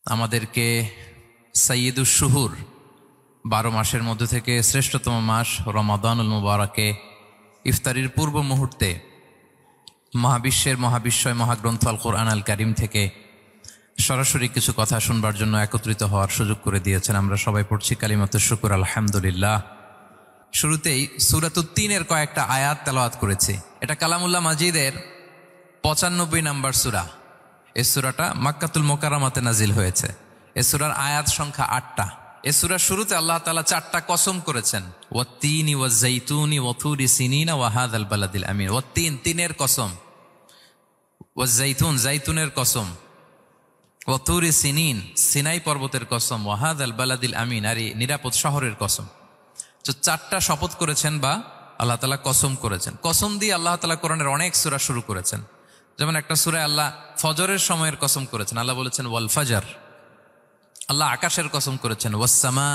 আমাদেরকে সাইয়্যিদুশ শুহুর 12 মাসের মধ্যে থেকে শ্রেষ্ঠতম মাস রমাদানুল মুবারাকে ইফতারির পূর্ব মুহূর্তে মহাবিশ্বের মহাবিশ্বয় মহাগ্রন্থ আল কোরআন আল কারিম থেকে সরাসরি কিছু কথা শুনবার জন্য একত্রিত হওয়ার সুযোগ করে দিয়েছেন। আমরা সবাই পড়ছি কালিমাতুশ শুকর আলহামদুলিল্লাহ। শুরুতেই সূরাতুত তিনের কয়েকটা আয়াত তেলাওয়াত করেছি। এটা কালামুল্লাহ মাজিদের 95 নম্বর সূরা। এই সূরাটা মক্কাতুল মুকাররমাতে নাজিল হয়েছে। এই সূরার আয়াত সংখ্যা 8টা। এই সূরার শুরুতে আল্লাহ তাআলা 4টা কসম করেছেন, ওয়াত-তিনি ওয়াজ-যাইতুনি ওয়া তুরি সিনিনা ওয়া হাযাল বালাদিল আমিন। ওয়াত-তিন, তিনের কসম, ওয়াজ-যাইতুন, যাইতুনের কসম, ওয়া তুরি সিনিন, সিনাই পর্বতের কসম, ওয়া হাযাল বালাদিল আমিন, আর এই নিরাপদ শহরের কসম। তো 4টা শপথ করেছেন বা আল্লাহ তাআলা কসম করেছেন। কসম দিয়ে আল্লাহ তাআলা কোরআনের অনেক সূরা শুরু করেছেন। যেমন একটা সূরায় আল্লাহ ফজরের সময়ের কসম করেছেন, আল্লাহ বলেছেন ওয়াল ফাজর। আল্লাহ আকাশের কসম করেছেন ওয়াস সামা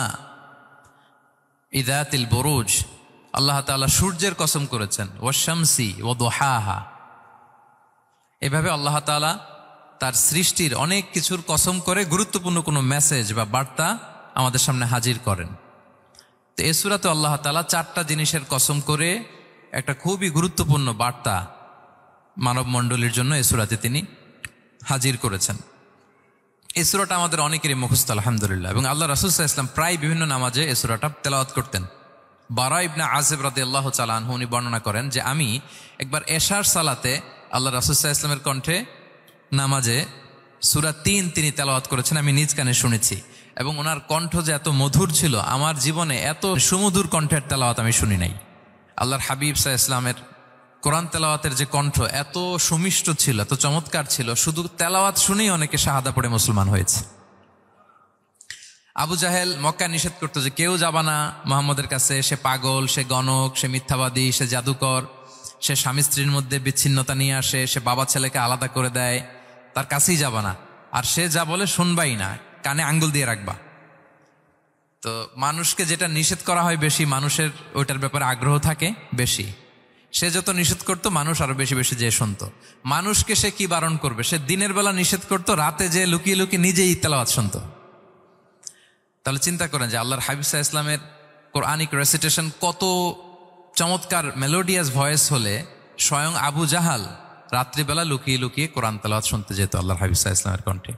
ইযাতিল বুরুজ। আল্লাহ তাআলা সূর্যের কসম করেছেন ওয়াশ শামসি ওয়া দুহাহা। এভাবে আল্লাহ তাআলা তার সৃষ্টির অনেক কিছুর কসম করে গুরুত্বপূর্ণ কোনো মেসেজ বা বার্তা আমাদের সামনে হাজির করেন। তো এই সূরাতে আল্লাহ তাআলা 4টা জিনিসের কসম করে একটা খুবই গুরুত্বপূর্ণ বার্তা মানব মণ্ডলীর জন্য এই সূরাতে তিনি হাজির করেছেন। এই সূরাটা আমাদের অনেকেরই মুখস্থ আলহামদুলিল্লাহ, এবং আল্লাহ রাসূল সাল্লাল্লাহু আলাইহি ওয়াসাল্লাম প্রায় বিভিন্ন নামাজে এই সূরাটা তেলাওয়াত করতেন। বারা ইবনে আযিব রাদিয়াল্লাহু তাআলা আনহু উনি বর্ণনা করেন যে আমি একবার এশার সালাতে আল্লাহ রাসূল সাল্লাল্লাহু আলাইহি ওয়াসাল্লামের কণ্ঠে নামাজে সূরা 3 তিনি তেলাওয়াত করেছেন, আমি নিজ কানে শুনেছি। এবং ওনার কণ্ঠ যে এত মধুর ছিল, আমার জীবনে এত সুমধুর কণ্ঠের তেলাওয়াত আমি শুনি নাই। আল্লাহর হাবিব সাল্লাল্লাহু আলাইহি ওয়াসাল্লামের কোরআন তেলাওয়াতের যে কণ্ঠ এত সুমিষ্ট ছিল, এত চমৎকার ছিল, শুধু তেলাওয়াত শুনেই অনেকে শাহাদা পড়ে মুসলমান হয়েছে। আবু জাহেল মক্কা নিষেধ করতো যে কেউ যাবা না মুহাম্মদের কাছে, সে পাগল, সে গণক, সে মিথ্যাবাদী, সে জাদুকর, সে স্বামী স্ত্রীর মধ্যে বিচ্ছিন্নতা নিয়ে আসে, সে বাবা ছেলেকে আলাদা করে দেয়, তার কাছেই যাবা না। আর সে যা বলে শুনবাই না, কানে আঙ্গুল দিয়ে রাখবা। তো মানুষকে যেটা নিষেধ করা হয় বেশি, মানুষের ওইটার ব্যাপারে আগ্রহ থাকে বেশি। সে যত নিষেধ করতো মানুষ আরো বেশি বেশি যে শুনতো। মানুষকে সে কি বারণ করবে, সে দিনের বেলা নিষেধ করতো, রাতে যে লুকিয়ে লুকিয়ে নিজেই তেলাওয়াত শুনতো। তাহলে চিন্তা করেন যে আল্লাহর হাবিব সাল্লাল্লাহু আলাইহি ওয়াসাল্লামের কোরআনিক রেসিটেশন কত চমৎকার মেলোডিয়াস ভয়েস হলে স্বয়ং আবু জাহাল রাত্রিবেলা লুকিয়ে লুকিয়ে কোরআন তেলাওয়াত শুনতে যেত আল্লাহর হাবিব সাল্লাল্লাহু আলাইহি ওয়াসাল্লামের কণ্ঠে।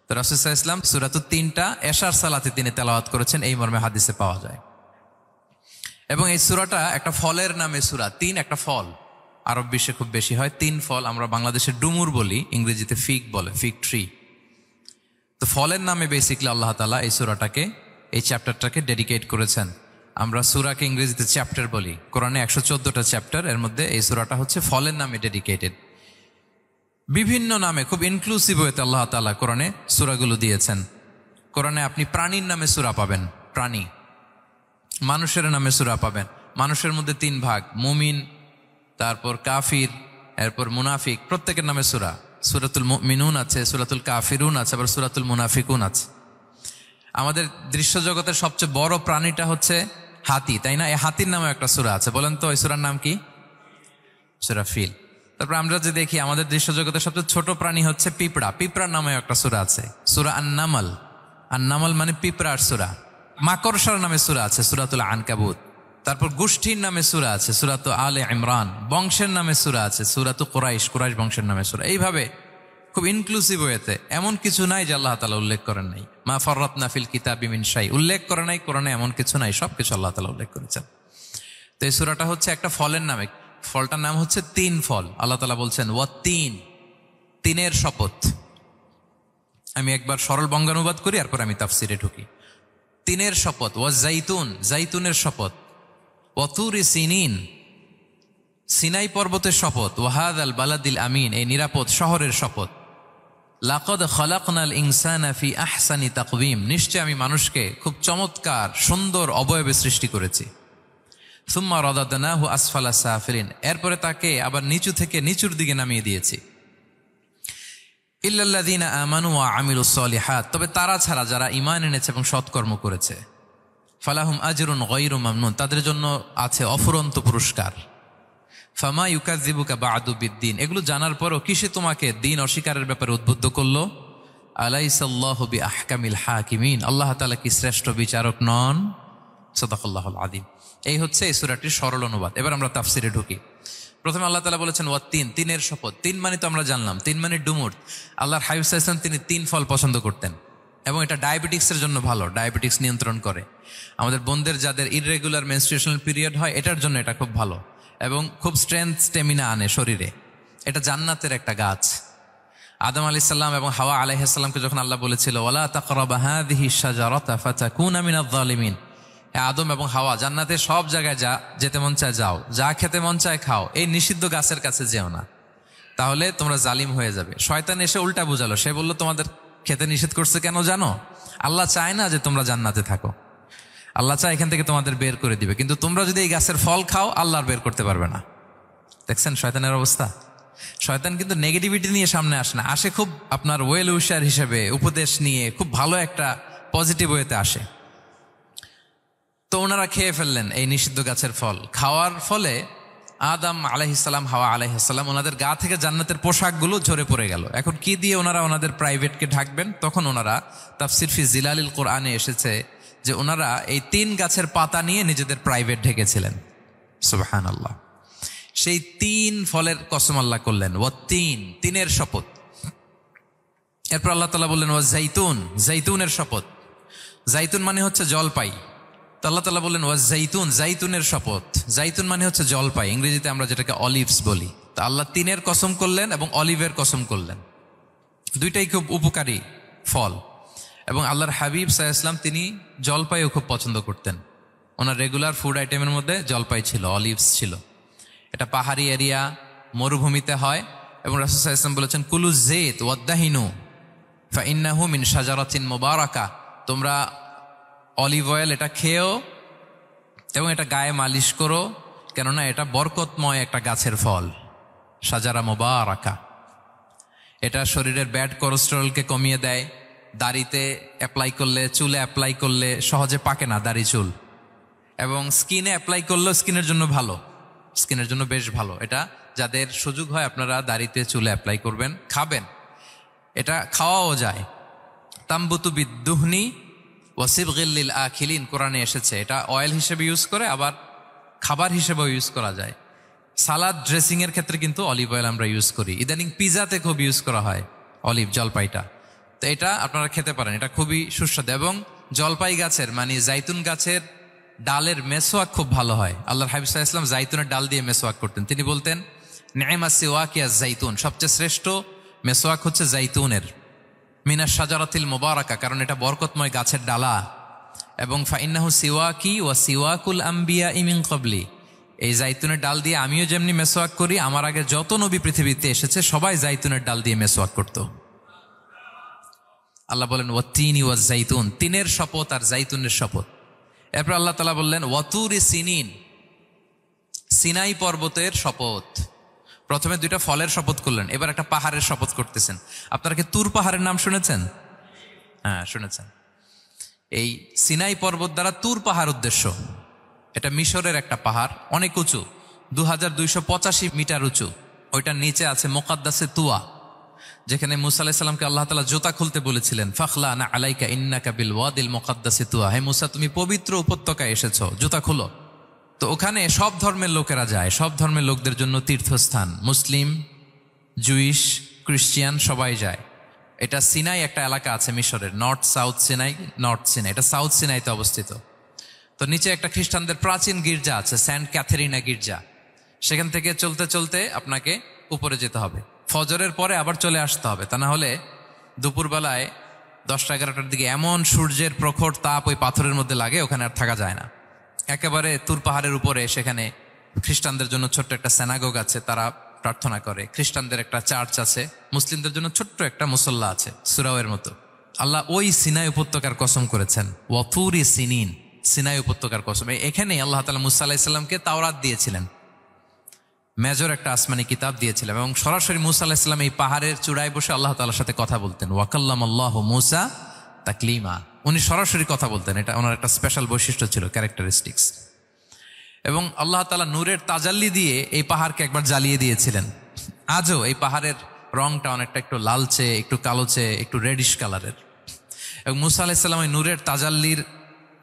তো রাসূল সাল্লাল্লাহু আলাইহি ওয়াসাল্লাম সূরাতুত 3টা এশার সালাতে তিনি তেলাওয়াত করেছেন, এই মর্মে হাদিসে পাওয়া যায়। এবং এই সূরাটা একটা ফলের নামে সূরা। 3 একটা ফল, আরব বিশ্বে খুব বেশি হয় 3 ফল। আমরা বাংলাদেশে ডুমুর বলি, ইংরেজিতে ফিগ বলে, ফিগ ট্রি। তো ফলের নামে বেসিক্যালি আল্লাহ তাআলা এই সূরাটাকে, এই চ্যাপ্টারটাকে ডেডিকেট করেছেন। আমরা সূরাকে ইংরেজিতে চ্যাপ্টার বলি। কোরআনে 114টা চ্যাপ্টার, এর মধ্যে এই সূরাটা হচ্ছে ফলের নামে ডেডিকেটেড। বিভিন্ন নামে খুব ইনক্লুসিভ হয়েতে আল্লাহ তাআলা কোরআনে সূরাগুলো দিয়েছেন। কোরআনে আপনি প্রাণীর নামে সূরা পাবেন, প্রাণী। মানুষের নামে সূরা পাবেন। মানুষের মধ্যে 3 ভাগ, মুমিন, তারপর কাফির, এরপর মুনাফিক। প্রত্যেকের নামে সূরা। সূরাতুল মুমিনুন আছে, সূরাতুল কাফিরুন আছে, আবার সূরাতুল মুনাফিকুন আছে। আমাদের দৃশ্য জগতের সবচেয়ে বড় প্রাণীটা হচ্ছে হাতি, তাই না? এই হাতির নামে একটা সূরা আছে। বলেন তো ওই সূরার নাম কি? সূরা ফিল। তারপর আমরা যে দেখি আমাদের দৃশ্য জগতের সবচেয়ে ছোট প্রাণী হচ্ছে পিঁপড়া। পিঁপড়ার নামে একটা সূরা আছে, সূরা আন-নামল। আন-নামল মানে পিঁপড়ার সূরা। মাকড়সার নামে সূরা আছে, সূরাতুল আনকাবুত। তারপর গোষ্ঠীর নামে সূরা আছে, সূরাতুল আলে ইমরান। বংশের নামে সূরা আছে, সূরাতুল কুরাইশ, কুরাইশ বংশের নামে সূরা। এইভাবে খুব ইনক্লুসিভ হয়েতে এমন কিছু নাই যে আল্লাহ তাআলা উল্লেখ করেন নাই। মা ফাররাতনা ফিল কিতাবি মিন শাই, উল্লেখ করে নাই কোরআনে এমন কিছু নাই, সবকিছু আল্লাহ তাআলা উল্লেখ করেছেন। তো এই সূরাটা হচ্ছে একটা ফলের নামে। ফলটার নাম হচ্ছে 3 ফল। আল্লাহ তাআলা বলছেন ওয়াত-তিন, তিনের শপথ। আমি একবার সরল বঙ্গানুবাদ করি, এরপর আমি তাফসিরে ঢুকি। 3-এর শপথ। ওয়াজ-যাইতুন, যাইতুনের শপথ। ওয়া তুরি সিনিন, সিনাই পর্বতের শপথ। ওয়া হাযাল বালাদিল আমিন, এই নিরাপদ শহরের শপথ। লাকাদ খালাকনাল ইনসানা ফি আহসানি তাকওয়িম, নিশ্চয় আমি মানুষকে খুব চমৎকার সুন্দর অবয়বে সৃষ্টি করেছি। সুম্মা রাদাদনাহু আসফালা সাফিলিন, এরপরে তাকে আবার নিচু থেকে নিচুর দিকে নামিয়ে দিয়েছি। ইল্লাল্লাযীনা আমানু ওয়া আমিলুস সলিহাত, তবে তারা ছাড়া যারা ঈমান এনেছে এবং সৎকর্ম করেছে। ফালাহুম আজরুন গায়রু মামনুন, তাদের জন্য আছে অফুরন্ত পুরস্কার। ফামা ইউকাযযিবুকা বা'দু বিদ্দিন, এগুলো জানার পরও কিসে তোমাকে দিন অস্বীকারের ব্যাপারে উদ্বুদ্ধ করলো? আলাইসাল্লাহু বিআহকামিল হাকিমিন, আল্লাহ তাআলা কি শ্রেষ্ঠ বিচারক নন? সাদাকাল্লাহুল আযীম। এই হচ্ছে এই সূরাটির সরল অনুবাদ। এবার আমরা তাফসিরে ঢুকি। প্রথমে আল্লাহ তাআলা বলেছেন ওয়াত্তিন, তিনের শপথ। তিন মানে তো আমরা জানলাম, তিন মানে ডুমুর। আল্লাহর হাবিব সাল্লাল্লাহু আলাইহি ওয়াসাল্লাম তিনি তিন ফল পছন্দ করতেন এবং এটা ডায়াবেটিক্সের জন্য ভালো, ডায়াবেটিক্স নিয়ন্ত্রণ করে। আমাদের বোনদের যাদের ইররেগুলার মেনস্ট্রুয়েশনাল পিরিয়ড হয় এটার জন্য এটা খুব ভালো এবং খুব স্ট্রেংথ স্টেমিনা আনে শরীরে। এটা জান্নাতের একটা গাছ। আদম আলাইহিস সালাম এবং হাওয়া আলাইহিস সালামকে যখন আল্লাহ বলেছিল ওয়ালা তাকরাবা হাযিহি শাজারাতা ফাতাকুনা মিনাজ জালিমিন, আদম এবং হাওয়া জান্নাতের সব জায়গায় যেতে মন চায় যাও, যা খেতে মন চায় খাও, এই নিষিদ্ধ গাছের কাছে যেও না, তাহলে তোমরা জালিম হয়ে যাবে। শয়তান এসে উল্টা বুঝালো, সে বলল তোমাদের খেতে নিষেধ করছে কেন জানো? আল্লাহ চায় না যে তোমরা জান্নাতে থাকো, আল্লাহ চায় এখান থেকে তোমাদের বের করে দিবে, কিন্তু তোমরা যদি এই গাছের ফল খাও আল্লাহ বের করতে পারবে না। দেখছেন শয়তানের অবস্থা? শয়তান কিন্তু নেগেটিভিটি নিয়ে সামনে আসে না, আসে খুব আপনার ওয়েল উইশার হিসেবে, উপদেশ নিয়ে, খুব ভালো একটা পজিটিভ ওয়েতে আসে। তো ওনারা খেয়ে ফেললেন এই নিষিদ্ধ গাছের ফল। খাওয়ার ফলে আদম আলাইহিস সালাম, হাওয়া আলাইহিস সালাম, ওনাদের গা থেকে জান্নাতের পোশাকগুলো ঝরে পড়ে গেল। এখন কি দিয়ে ওনারা ওনাদের প্রাইভেটকে ঢাকবেন? তখন ওনারা তাফসির ফি জিলালিল কোরআনে এসেছে যে ওনারা এই তিন গাছের পাতা নিয়ে নিজেদের প্রাইভেট ঢেকেছিলেন। সুবহানাল্লাহ। সেই তিন ফলের কসম আল্লাহ করলেন, ওয়াত্তিন, তিনের শপথ। এরপর আল্লাহ তাআলা বললেন ওয়া জাইতুন, জাইতুনের শপথ। জাইতুন মানে হচ্ছে জলপাই। তো আল্লাহ তাআলা বললেন ওয়া জাইতুন, জাইতুনের শপথ। জাইতুন মানে হচ্ছে জলপাই, ইংরেজিতে আমরা যেটাকে অলিভস বলি। তো আল্লাহ তিনের কসম করলেন এবং অলিভের কসম করলেন। দুইটাই খুব উপকারী ফল এবং আল্লাহর হাবিব সাল্লাল্লাহু আলাইহি ওয়াসাল্লাম তিনি জলপাইও খুব পছন্দ করতেন। ওনার রেগুলার ফুড আইটেমের মধ্যে জলপাই ছিল, অলিভস ছিল। এটা পাহাড়ি এরিয়া, মরুভূমিতে হয় এবং রাসূল সাল্লাল্লাহু আলাইহি ওয়াসাল্লাম বলেছেন কুলু যাইত ওয়াদাহিনু ফাইন্নাহু মিন শাজারাতিন মুবারাকা, তোমরা অলিভ অয়েল এটা খেও এবং এটা গায়ে মালিশ করো, কেননা এটা বরকতময় একটা গাছের ফল, শাজারা মুবারাকা। এটা শরীরের ব্যাড কোলেস্টেরলকে কমিয়ে দেয়। দাড়িতে অ্যাপ্লাই করলে, চুলে অ্যাপ্লাই করলে সহজে পাকে না দাড়ি চুল, এবং স্কিনে অ্যাপ্লাই করলেও স্কিনের জন্য ভালো, স্কিনের জন্য বেশ ভালো। এটা যাদের সুযোগ হয় আপনারা দাড়িতে চুলে অ্যাপ্লাই করবেন, খাবেন। এটা খাওয়াও যায়। তাম্বুতু বিদ্দুহনি ওয়াসিবগিল লিল আখিলিন, কোরআনে এসেছে। এটা অয়েল হিসেবে ইউজ করে, আবার খাবার হিসেবেও ইউজ করা যায়। সালাদ ড্রেসিং এর ক্ষেত্রে কিন্তু অলিভ অয়েল আমরা ইউজ করি। ইদানিং পিজাতে খুব ইউজ করা হয় অলিভ, জলপাইটা। তো এটা আপনারা খেতে পারেন, এটা খুবই সুস্বাদু। এবং জলপাই গাছের মানে জাইতুন গাছের ডালের মেসওয়াক খুব ভালো হয়। আল্লাহর হাবিব সাল্লাল্লাহু আলাইহি ওয়াসাল্লাম জাইতুনের ডাল দিয়ে মেসওয়াক করতেন। তিনি বলতেন নি'মাস সিওয়াকিয়াজ জাইতুন, সবচেয়ে শ্রেষ্ঠ মেসওয়াক হচ্ছে জাইতুনের, মিনাশ শাজারাতিল মুবারাকা, কারণ এটা বরকতময় গাছের ডালা। এবং ফাইন্নাহু সিওয়াকি ওয়া সিওয়াকুল আম্বিয়া মিন ক্বাবলি, এই জাইতুনের ডাল দিয়ে আমিও যেমনি মেসওয়াক করি, আমার আগে যত নবী পৃথিবীতে এসেছে সবাই জাইতুনের ডাল দিয়ে মেসওয়াক করত। আল্লাহ বলেন ওয়াত্তিনি ওয়াজ জাইতুন, তিনের শপথ আর জাইতুনের শপথ। এরপর আল্লাহ তাআলা বললেন ওয়াতুরি সিনিন, সিনাই পর্বতের শপথ। প্রথমে দুইটা ফলের শপথ করলেন, এবার একটা পাহাড়ের শপথ করতেছেন। আপনারা কি তুর পাহাড়ের নাম শুনেছেন? হ্যাঁ শুনেছেন। এই সিনাই পর্বত দ্বারা তুর পাহাড় উদ্দেশ্য। এটা মিশরের একটা পাহাড়, অনেক উঁচু, 2285 মিটার উঁচু। ওইটার নিচে আছে মুকাদ্দাসে তুয়া, যেখানে মুসা আলাইহিস সালামকে আল্লাহ তাআলা জুতা খুলতে বলেছিলেন, ফাখলা না আলাইকা ইন্নাকা বিল ওয়াদিল মুকাদ্দাসে তুয়া, হে মুসা তুমি পবিত্র উপত্যকায় এসেছো, জুতা খুলো। তো ওখানে সব ধর্মের লোকেরা যায়, সব ধর্মের লোকদের জন্য তীর্থস্থান, মুসলিম, জুইশ, খ্রিস্টিয়ান সবাই যায়। এটা সিনাই একটা এলাকা আছে মিশরের, north south Sinai, north Sinai, এটা সাউথ সিনাইতে অবস্থিত। তো নিচে একটা খ্রিস্টানদের প্রাচীন গির্জা আছে, সেন্ট ক্যাথেরিনা গির্জা। সেখান থেকে চলতে চলতে আপনাকে উপরে যেতে হবে, ফজরের পরে আবার চলে আসতে হবে, তা না হলে দুপুরবেলায় 10টা-11টার দিকে এমন সূর্যের প্রখর তাপ ওই পাথরের মধ্যে লাগে, ওখানে আর থাকা যায় না। একেবারে তুর পাহাড়ের উপরে সেখানে খ্রিস্টানদের জন্য ছোট্ট একটা সিনাগোগ আছে, তারা প্রার্থনা করে। খ্রিস্টানদের একটা চার্চ আছে, মুসলিমদের জন্য ছোট্ট একটা মুসল্লা আছে, সুরাওয়ের মতো। আল্লাহ ওই সিনাই উপত্যকার কসম করেছেন, ওয়াতুরি সিনিন, সিনাই উপত্যকার কসম। এখানে আল্লাহ তাআলা মুসা আলাইহিস সালামকে তাওরাত দিয়েছিলেন, মেজর একটা আসমানি কিতাব দিয়েছিলেন, এবং সরাসরি মুসা আলাইহিস সালাম এই পাহাড়ের চূড়ায় বসে আল্লাহ তাআলার সাথে কথা বলতেন। ওয়াকাল্লামাল্লাহু মুসা তাকলিমা, উনি সরাসরি কথা বলতেন, এটা ওনার একটা স্পেশাল বৈশিষ্ট্য ছিল, ক্যারেক্টারিস্টিক্স। এবং আল্লাহ তাআলা নূরের তাজাল্লি দিয়ে এই পাহাড়কে একবার জ্বালিয়ে দিয়েছিলেন। আজও এই পাহাড়ের রংটা অনেকটা একটু লালচে, একটু কালোচে, একটু রেডিশ কালারের। এবং মুসা আলাইহিস সালাম ওই নূরের তাজাল্লির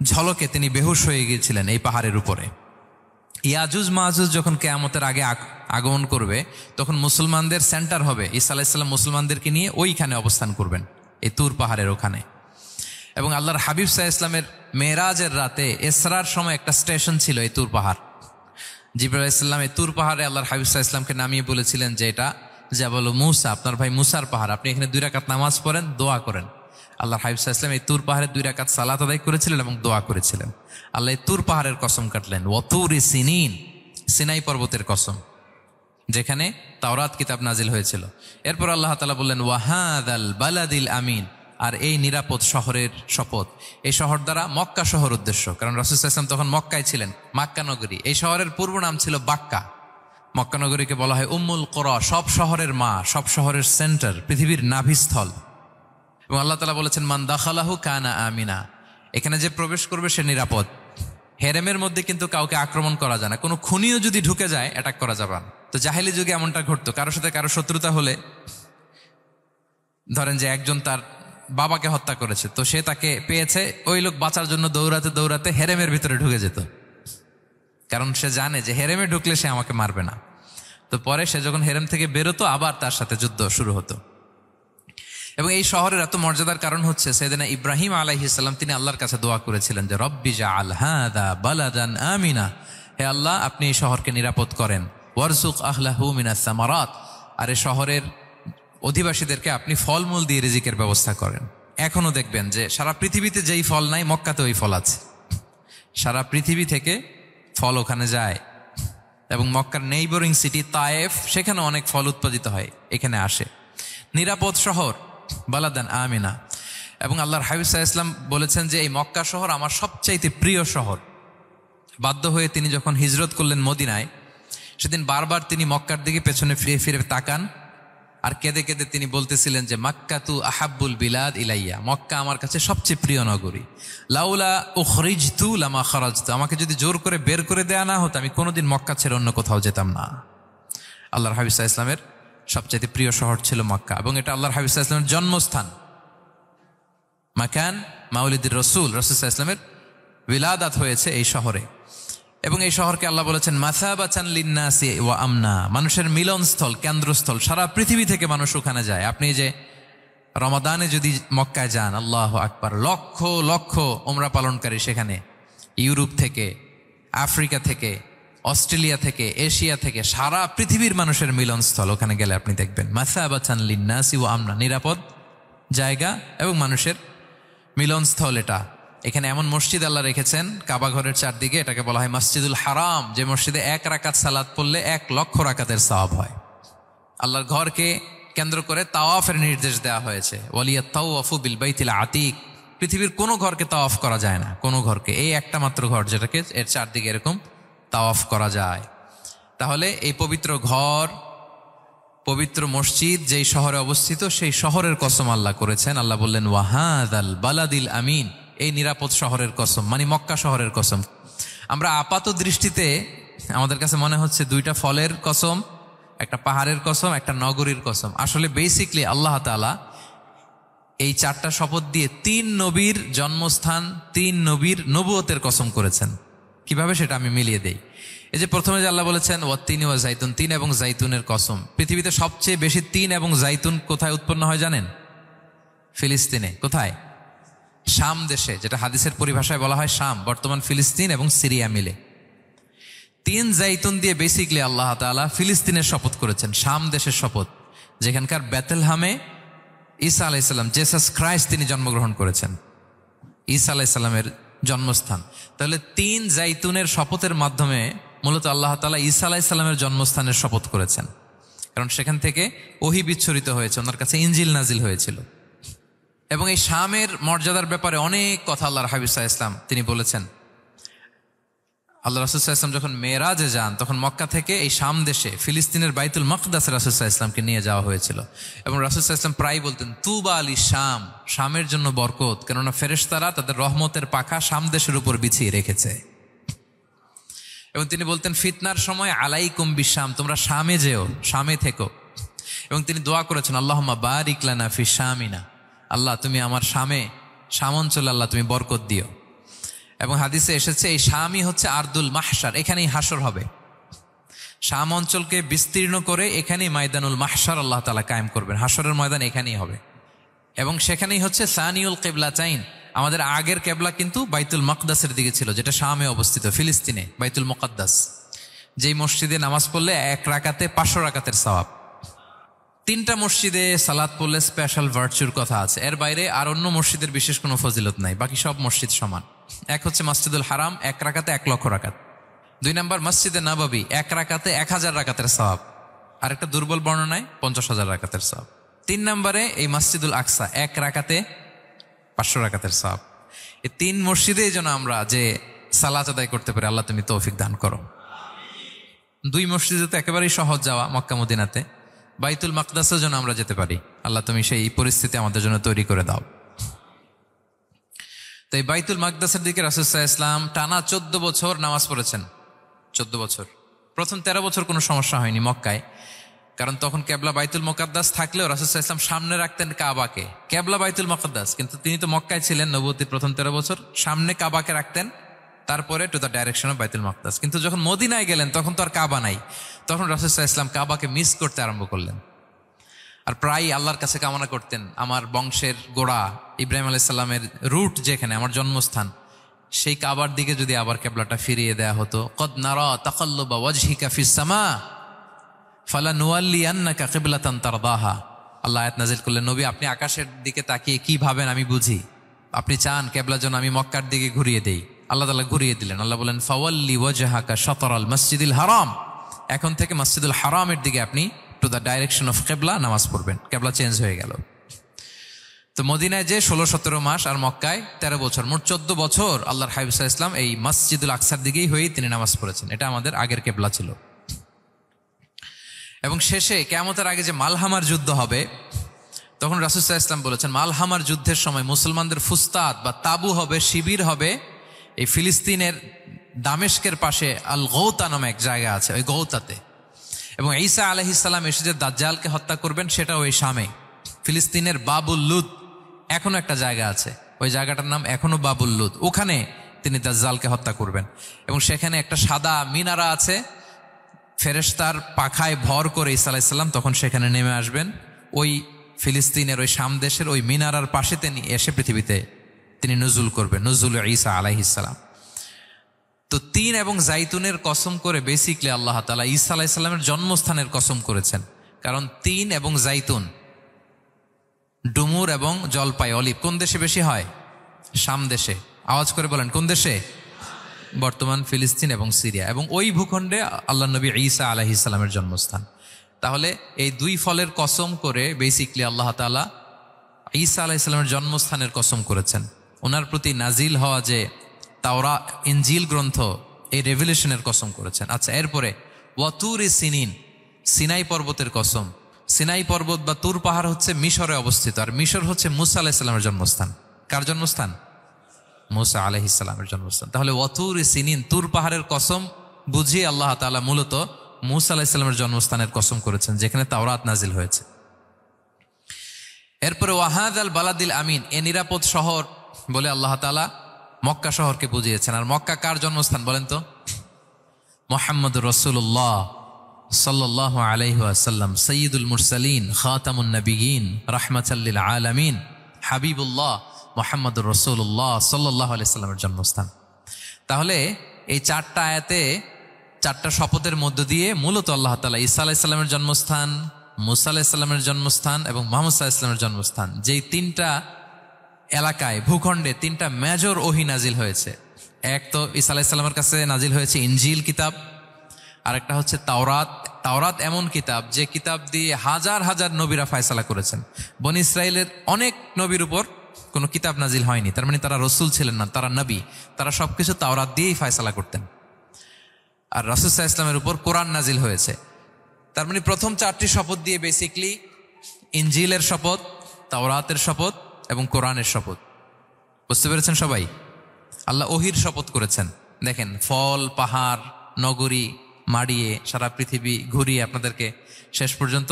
ঝলকে তিনি বেহুশ হয়ে গিয়েছিলেন এই পাহাড়ের উপরে। ইয়াজুজ মাহাজুজ যখন কিয়ামতের আগে আগমন করবে, তখন মুসলমানদের সেন্টার হবে। ঈসা আলাইহিস সালাম মুসলমানদেরকে নিয়ে ওইখানে অবস্থান করবেন, এই তুর পাহাড়ের ওখানে। এবং আল্লাহর হাবিব সাল্লাল্লাহু আলাইহি ওয়াসাল্লামের মেরাজের রাতে ইসরার সময় একটা স্টেশন ছিল এই তুর পাহাড়। জিবরাইল আলাইহিস সালাম এই তুর পাহাড়ে আল্লাহর হাবিব সাল্লাল্লাহু আলাইহি ওয়াসাল্লামকে নামিয়ে বলেছিলেন যে এটা জাবাল মুসা, আপনার ভাই মুসার পাহাড়, আপনি এখানে 2 রাকাত নামাজ পড়েন, দোয়া করেন। আল্লাহর হাবিব সাল্লাল্লাহু আলাইহি ওয়াসাল্লাম এই তুর পাহাড়ে 2 রাকাত সালাত আদায় করেছিলেন এবং দোয়া করেছিলেন। আল্লাহ এই তুর পাহাড়ের কসম কাটলেন, ওয়াতুরি সিনিন, সিনাই পর্বতের কসম, যেখানে তাওরাত কিতাব নাজিল হয়েছিল। এরপর আল্লাহ তাআলা বললেন ওয়াহাদাল বালাদিল আমিন, আর এই নিরাপদ শহরের শপথ। এই শহর দ্বারা মক্কা শহর উদ্দেশ্য, কারণ রাসূল সাল্লাল্লাহু আলাইহি ওয়াসাল্লাম তখন মক্কায় ছিলেন, মক্কা নগরী। এই শহরের পূর্ব নাম ছিল বাক্কা। মক্কা নগরীকে বলা হয় উম্মুল কুরা, সব শহরের মা, সব শহরের সেন্টার, পৃথিবীর নাভিস্থল। এবং আল্লাহ তাআলা বলেছেন মান দাখালাহু কানা আমিনা, এখানে যে প্রবেশ করবে সে নিরাপদ। হেরেমের মধ্যে কিন্তু কাউকে আক্রমণ করা যায় না, কোনো খুনিও যদি ঢুকে যায় অ্যাটাক করা যাবে না। তো জাহেলি যুগে এমনটা ঘটতো, কারোর সাথে কারো শত্রুতা হলে, ধরেন যে একজন তার বাবাকে হত্যা করেছে, তো সে তাকে পেয়েছে, ওই লোক বাঁচার জন্য দৌড়াতে দৌড়াতে হেরেমের ভিতরে ঢুকে যেত, কারণ সে জানে যে হেরেমে ঢুকলে সে আমাকে মারবে না। তো পরে সে যখন হেরেম থেকে বেরোতো, আবার তার সাথে যুদ্ধ শুরু হতো। এবং এই শহরের এত মর্যাদার কারণ হচ্ছে সাইয়েদনা ইব্রাহিম আলাইহিস সালাম তিনি আল্লাহর কাছে দোয়া করেছিলেন যে রব্বি জাআল হাযা বালাদান আমিনা, হে আল্লাহ আপনি এই শহরকে নিরাপদ করেন, ওয়ারযুক আহলাহু মিনাস সামারাত, আর এই শহরের অধিবাসীদেরকে আপনি ফলমূল দিয়ে রিজিকের ব্যবস্থা করেন। এখনো দেখবেন যে সারা পৃথিবীতে যেই ফল নাই মক্কাতে ওই ফল আছে, সারা পৃথিবী থেকে ফল ওখানে যায়। এবং মক্কার নেইবরিং সিটি তায়েফ, সেখানে অনেক ফল উৎপাদিত হয়, এখানে আসে। নিরাপদ শহর বালাদান আমিনা। এবং আল্লাহর হাবিব সাল্লাল্লাহু আলাইহি ওয়াসাল্লাম বলেছেন যে এই মক্কা শহর আমার সবচাইতে প্রিয় শহর। বাধ্য হয়ে তিনি যখন হিজরত করলেন মদিনায়, সেদিন বারবার তিনি মক্কার দিকে পেছনে ফিরে ফিরে তাকান, আর কেঁদে কেঁদে তিনি বলতেছিলেন যে মাক্কাতু আহাব্বুল বিলাদ ইলাইয়া, মক্কা আমার কাছে সবচেয়ে প্রিয় নগরী। লাউলা উখরিজতু লামা খারাজতু, আমাকে যদি জোর করে বের করে দেয়া না হতো আমি কোনোদিন মক্কা ছেড়ে অন্য কোথাও যেতাম না। আল্লাহর হাবিব সাল্লাল্লাহু আলাইহি ওয়াসাল্লামের সবচেয়ে প্রিয় শহর ছিল মক্কা, এবং এটা আল্লাহর হাবিব সাল্লাল্লাহু আলাইহি ওয়াসাল্লামের জন্মস্থান, মাকান মাউলিদির রাসূল। রাসূল সাল্লাল্লাহু আলাইহি ওয়াসাল্লামের বিলাদাত হয়েছে এই শহরে। এবং এই শহরকে আল্লাহ বলেছেন মাসাবাতান লিন্নাসি ওয়া আমনা, মানুষের মিলনস্থল, কেন্দ্রস্থল, সারা পৃথিবী থেকে মানুষ ওখানে যায়। আপনি যে রমাদানে যদি মক্কায় যান, আল্লাহু আকবার, লক্ষ লক্ষ উমরা পালনকারী সেখানে, ইউরোপ থেকে, আফ্রিকা থেকে, অস্ট্রেলিয়া থেকে, এশিয়া থেকে, সারা পৃথিবীর মানুষের মিলনস্থল। ওখানে গেলে আপনি দেখবেন মাসাবাতান লিন্নাসি ওয়া আমনা, নিরাপদ জায়গা এবং মানুষের মিলনস্থল। এটা এখানে এমন মসজিদ আল্লাহ রেখেছেন কাবা ঘরের চারদিকে, এটাকে বলা হয় মসজিদুল হারাম, যে মসজিদে 1 রাকাত সালাত পড়লে 1 লক্ষ রাকাতের সওয়াব হয়। আল্লাহর ঘরকে কেন্দ্র করে তাওয়াফের নির্দেশ দেওয়া হয়েছে, ওয়ালিয়াত তাওয়াফু বিল বাইতিল আতিক। পৃথিবীর কোনো ঘরকে তাওয়াফ করা যায় না, কোনো ঘরকে, এই একটা মাত্র ঘর যেটাকে এর চারদিকে এরকম তাওয়াফ করা যায়। তাহলে এই পবিত্র ঘর, পবিত্র মসজিদ যেই শহরে অবস্থিত, সেই শহরের কসম আল্লাহ করেছেন। আল্লাহ বললেন ওয়াহাদাল বালাদিল আমিন, এই নিরাপদ শহরের কসম, মানে মক্কা শহরের কসম। আমরা আপাত দৃষ্টিতে আমাদের কাছে মনে হচ্ছে 2টা ফলের কসম, একটা পাহাড়ের কসম, একটা নগরীর কসম। আসলে বেসিকলি আল্লাহ তাআলা এই 4টা শপথ দিয়ে 3 নবীর জন্মস্থান, 3 নবীর নবুয়তের কসম করেছেন। কিভাবে সেটা আমি মিলিয়ে দেই। এই যে প্রথমে যে আল্লাহ বলেছেন ওয়াত্তিনি ওয়া জাইতুন, 3 এবং জাইতুনের কসম। পৃথিবীতে সবচেয়ে বেশি 3 এবং জাইতুন কোথায় উৎপন্ন হয় জানেন? ফিলিস্তিনে। কোথায়? শাম দেশে, যেটা হাদিসের পরিভাষায় বলা হয় শাম, বর্তমান ফিলিস্তিন এবং সিরিয়া মিলে। 3 জাইতুন দিয়ে বেসিকলি আল্লাহ তাআলা ফিলিস্তিনের শপথ করেছেন, শাম দেশের শপথ, যেখানকার বেথলহামে ঈসা আলাইহিস সালাম, জেসাস ক্রাইস্ট, তিনি জন্মগ্রহণ করেছেন, ঈসা আলাইহিস সালামের জন্মস্থান। তাহলে 3 জাইতুনের শপথের মাধ্যমে মূলত আল্লাহ তাআলা ঈসা আলাইহিস সালামের জন্মস্থানের শপথ করেছেন, কারণ সেখান থেকে ওহী বিচ্ছুরিত হয়েছে, ওনার কাছে ইনজিল নাজিল হয়েছিল। এবং এই শামের মর্যাদার ব্যাপারে অনেক কথা আল্লাহর হাবিব সাল্লাল্লাহু আলাইহি ওয়াসাল্লাম তিনি বলেছেন। আল্লাহ রাসূল সাল্লাল্লাহু আলাইহি ওয়াসাল্লাম যখন মেরাজে যান, তখন মক্কা থেকে এই শাম দেশে ফিলিস্তিনের বাইতুল মাকদাসে রাসূল সাল্লাল্লাহু আলাইহি ওয়াসাল্লামকে নিয়ে যাওয়া হয়েছিল। এবং রাসূল সাল্লাল্লাহু আলাইহি ওয়াসাল্লাম প্রায় বলতেন তুবা আলি শাম, শামের জন্য বরকত, কেননা ফেরেশতারা তাদের রহমতের পাখা শাম দেশের উপর বিছিয়ে রেখেছে। এবং তিনি বলতেন ফিতনার সময় আলাইকুম বিশাম, তোমরা শামে যেও, শামে থেকো। এবং তিনি দোয়া করেছেন, আল্লাহুম্মা বারিক লানা ফি শামিনা, আল্লাহ তুমি আমার শাম অঞ্চলে আল্লাহ তুমি বরকত দিও। এবং হাদিসে এসেছে এই শামই হচ্ছে আরদুল মাহশার, এখানেই হাসর হবে। শাম অঞ্চলকে বিস্তীর্ণ করে এখানেই ময়দানুল মাহশার আল্লাহ তাআলা কায়েম করবেন, হাসরের ময়দান এখানেই হবে। এবং সেখানেই হচ্ছে সানিউল কিবলাতাইন, আমাদের আগের কেবলা কিন্তু বাইতুল মাকদাসের দিকে ছিল, যেটা শামে অবস্থিত, ফিলিস্তিনে বাইতুল মুকাদ্দাস, যেই মসজিদে নামাজ পড়লে 1 রাকাতে 500 রাকাতের সওয়াব। 3টা মসজিদে সালাত পড়লে স্পেশাল ভার্চুর কথা আছে, এর বাইরে আর অন্য মসজিদের বিশেষ কোনো ফজিলত নাই, বাকি সব মসজিদ সমান। এক হচ্ছে মসজিদুল হারাম, 1 রাকাতে 1 লক্ষ রাকাত। 2 নম্বর মসজিদে নববী, 1 রাকাতে 1000 রাকাতের সওয়াব, আর একটা দুর্বল বর্ণনায় 50,000 রাকাতের সওয়াব। 3 নম্বরে এই মসজিদুল আকসা, 1 রাকাতে 500 রাকাতের সওয়াব। এই 3 মসজিদেই যেন আমরা যে সালাত আদায় করতে পারি, আল্লাহ তুমি তৌফিক দান করো। 2 মসজিদে তো একেবারেই সহজ যাওয়া, মক্কা মদিনাতে। বাইতুল মাকদাসের জন্য আমরা যেতে পারি, আল্লাহ তুমি সেই পরিস্থিতি আমাদের জন্য তৈরি করে দাও। তো এই বাইতুল মাকদাসের দিকে রাসূল সাল্লাল্লাহু আলাইহি ওয়াসাল্লাম টানা 14 বছর নামাজ পড়েছেন। 14 বছর। প্রথম 13 বছর কোনো সমস্যা হয়নি মক্কায়, কারণ তখন কেবলা বাইতুল মুকাদ্দাস থাকলেও রাসূল সাল্লাল্লাহু আলাইহি ওয়াসাল্লাম সামনে রাখতেন কাবাকে, কেবলা বাইতুল মুকাদ্দাস, কিন্তু তিনি তো মক্কায় ছিলেন নবুয়তির প্রথম 13 বছর, সামনে কাবাকে রাখতেন, তারপরে টু দ্য ডাইরেকশন অফ বাইতুল মাকদাস। কিন্তু যখন মদিনায় গেলেন তখন তো আর কাবা নাই, তখন রাসূল সাল্লাল্লাহু আলাইহি ওয়াসাল্লাম কাবাকে মিস করতে আরম্ভ করলেন। আর প্রায় আল্লাহর কাছে কামনা করতেন, আমার বংশের গোড়া ইব্রাহিম আলাইহিস সালামের রুট যেখানে, আমার জন্মস্থান, সেই কাবার দিকে যদি আবার কেবলাটা ফিরিয়ে দেয়া হতো। কদ নারা তাকাল্লুবা ওয়াজহিকা ফিস সামা ফালানুওয়াল্লিয়ান্নাকা কিবলাতান তারদাহা। আল্লাহ আয়াত নাযিল করলেন, নবী আপনি আকাশের দিকে তাকিয়ে কি ভাবেন আমি বুঝি, আপনি চান কেবলা যেন আমি মক্কার দিকে ঘুরিয়ে দেই। আল্লাহ তাআলা ঘুরিয়ে দিলেন। আল্লাহ বলেন, ফাওয়াল্লি ওয়াজহাকা শাতরাল মসজিদিল হারাম, এখন থেকে মসজিদুল হারামের দিকে আপনি টু দ্য ডাইরেকশন অফ কেবলা নামাজ পড়বেন। কেবলা চেঞ্জ হয়ে গেল। তো মদিনায় যে 16-17 মাস, আর মক্কায় 13 বছর, মোট 14 বছর আল্লাহর হাবিব সাল্লাল্লাহু আলাইহি ওয়াসাল্লাম এই মসজিদুল আকসার দিকেই হয়েই তিনি নামাজ পড়েছেন। এটা আমাদের আগের কেবলা ছিল। এবং শেষে কিয়ামতের আগে যে মালহামার যুদ্ধ হবে, তখন রাসূল সাল্লাল্লাহু আলাইহি ওয়াসাল্লাম বলেছেন, মালহামার যুদ্ধের সময় মুসলমানদের ফুস্তাদ বা তাবু হবে, শিবির হবে এই ফিলিস্তিনের দামেস্কের পাশে আল গৌতা নামে এক জায়গা আছে, ওই গৌতাতে। এবং ঈসা আলাইহিস সালাম এসে যে দাজ্জালকে হত্যা করবেন, সেটাও ওই শামে, ফিলিস্তিনের বাবুল লুদ এখনো একটা জায়গা আছে, ওই জায়গাটার নাম এখনো বাবুল লুদ, ওখানে তিনি দাজ্জালকে হত্যা করবেন। এবং সেখানে একটা সাদা মিনারা আছে, ফেরেশতার পাখায় ভর করে ঈসা আলাইহিস সালাম তখন সেখানে নেমে আসবেন। ওই ফিলিস্তিনের ওই শাম দেশের ওই মিনারার পাশে তিনি এসে পৃথিবীতে তিনি নুজুল করবেন, নুজুল ঈসা আলাইহিস সালাম। তো 3 এবং জাইতুনের কসম করে বেসিকলি আল্লাহ তাআলা ঈসা আলাইহিস সালামের জন্মস্থানের কসম করেছেন, কারণ 3 এবং জাইতুন, ডুমুর এবং জলপাই, অলিভ কোন দেশে বেশি হয়? শাম দেশে। আওয়াজ করে বলেন কোন দেশে? বর্তমান ফিলিস্তিন এবং সিরিয়া, এবং ওই ভূখণ্ডে আল্লাহ নবী ঈসা আলাইহিস সালামের জন্মস্থান। তাহলে এই 2 ফলের কসম করে বেসিকলি আল্লাহ তাআলা ঈসা আলাইহিস সালামের জন্মস্থানের কসম করেছেন। ওনার প্রতি নাজিল হওয়া যে তাওরা ইনজিল গ্রন্থ, এই রেভেলেশনের কসম করেছেন। আচ্ছা, এরপরে ওয়াতুরি সিনিন, সিনাই পর্বতের কসম। সিনাই পর্বত বা তুর পাহাড় হচ্ছে মিশরে অবস্থিত, আর মিশর হচ্ছে মুসা আলাইহিস সালামের জন্মস্থান। কার জন্মস্থান? মুসা আলাইহিস সালামের জন্মস্থান। তাহলে ওয়াতুরি সিনিন, তুর পাহাড়ের কসম বুঝিয়ে আল্লাহ তাআলা মূলত মুসা আলাইহিস সালামের জন্মস্থানের কসম করেছেন, যেখানে তাওরাত নাজিল হয়েছে। এরপরে ওয়াহাদাল বালাদিল আমিন, এ নিরাপদ শহর বলে আল্লাহ তাআলা মক্কা শহরকে বুঝিয়েছেন। আর মক্কা কার জন্মস্থান বলেন তো? মুহাম্মদুর রাসূলুল্লাহ সাল্লাল্লাহু আলাইহি ওয়াসাল্লাম, সাইয়্যিদুল মুরসালিন, খাতামুন নবিয়্যিন, রাহমাতাল লিল আলামিন, হাবিবুল্লাহ মুহাম্মদুর রাসূলুল্লাহ সাল্লাল্লাহু আলাইহি ওয়াসাল্লামের জন্মস্থান। তাহলে এই 4টা আয়াতে 4টা শপথের মধ্য দিয়ে মূলত আল্লাহ তাআলা ঈসা আলাইহিস সালামের জন্মস্থান, মুসা আলাইহিস সালামের জন্মস্থান এবং মুহাম্মদ সাল্লাল্লাহু আলাইহি ওয়াসাল্লামের জন্মস্থান, যেই 3টা এলাকায়, ভূখণ্ডে 3টা মেজর ওহী নাজিল হয়েছে। এক তো ঈসা আলাইহিস সালামের কাছে নাজিল হয়েছে ইনজিল কিতাব, আরেকটা হচ্ছে তাওরাত। তাওরাত এমন কিতাব যে কিতাব দিয়ে হাজার হাজার নবীরা ফয়সালা করেছেন। বনি ইসরাইলের অনেক নবীর উপর কোনো কিতাব নাজিল হয়নি, তার মানে তারা রসুল ছিলেন না, তারা নবী। তারা সবকিছু তাওরাত দিয়েই ফয়সালা করতেন। আর রাসূল সাল্লাল্লাহু আলাইহি ওয়াসাল্লামের উপর কোরআন নাজিল হয়েছে। তার মানে প্রথম 4টি শপথ দিয়ে বেসিকলি ইনজিলের শপথ, তাওরাতের শপথ এবং কোরআনের শপথ। বুঝতে পেরেছেন সবাই? আল্লাহ ওহির শপথ করেছেন। দেখেন, ফল, পাহাড়, নগরী মাড়িয়ে সারা পৃথিবী ঘুরিয়ে আপনাদেরকে শেষ পর্যন্ত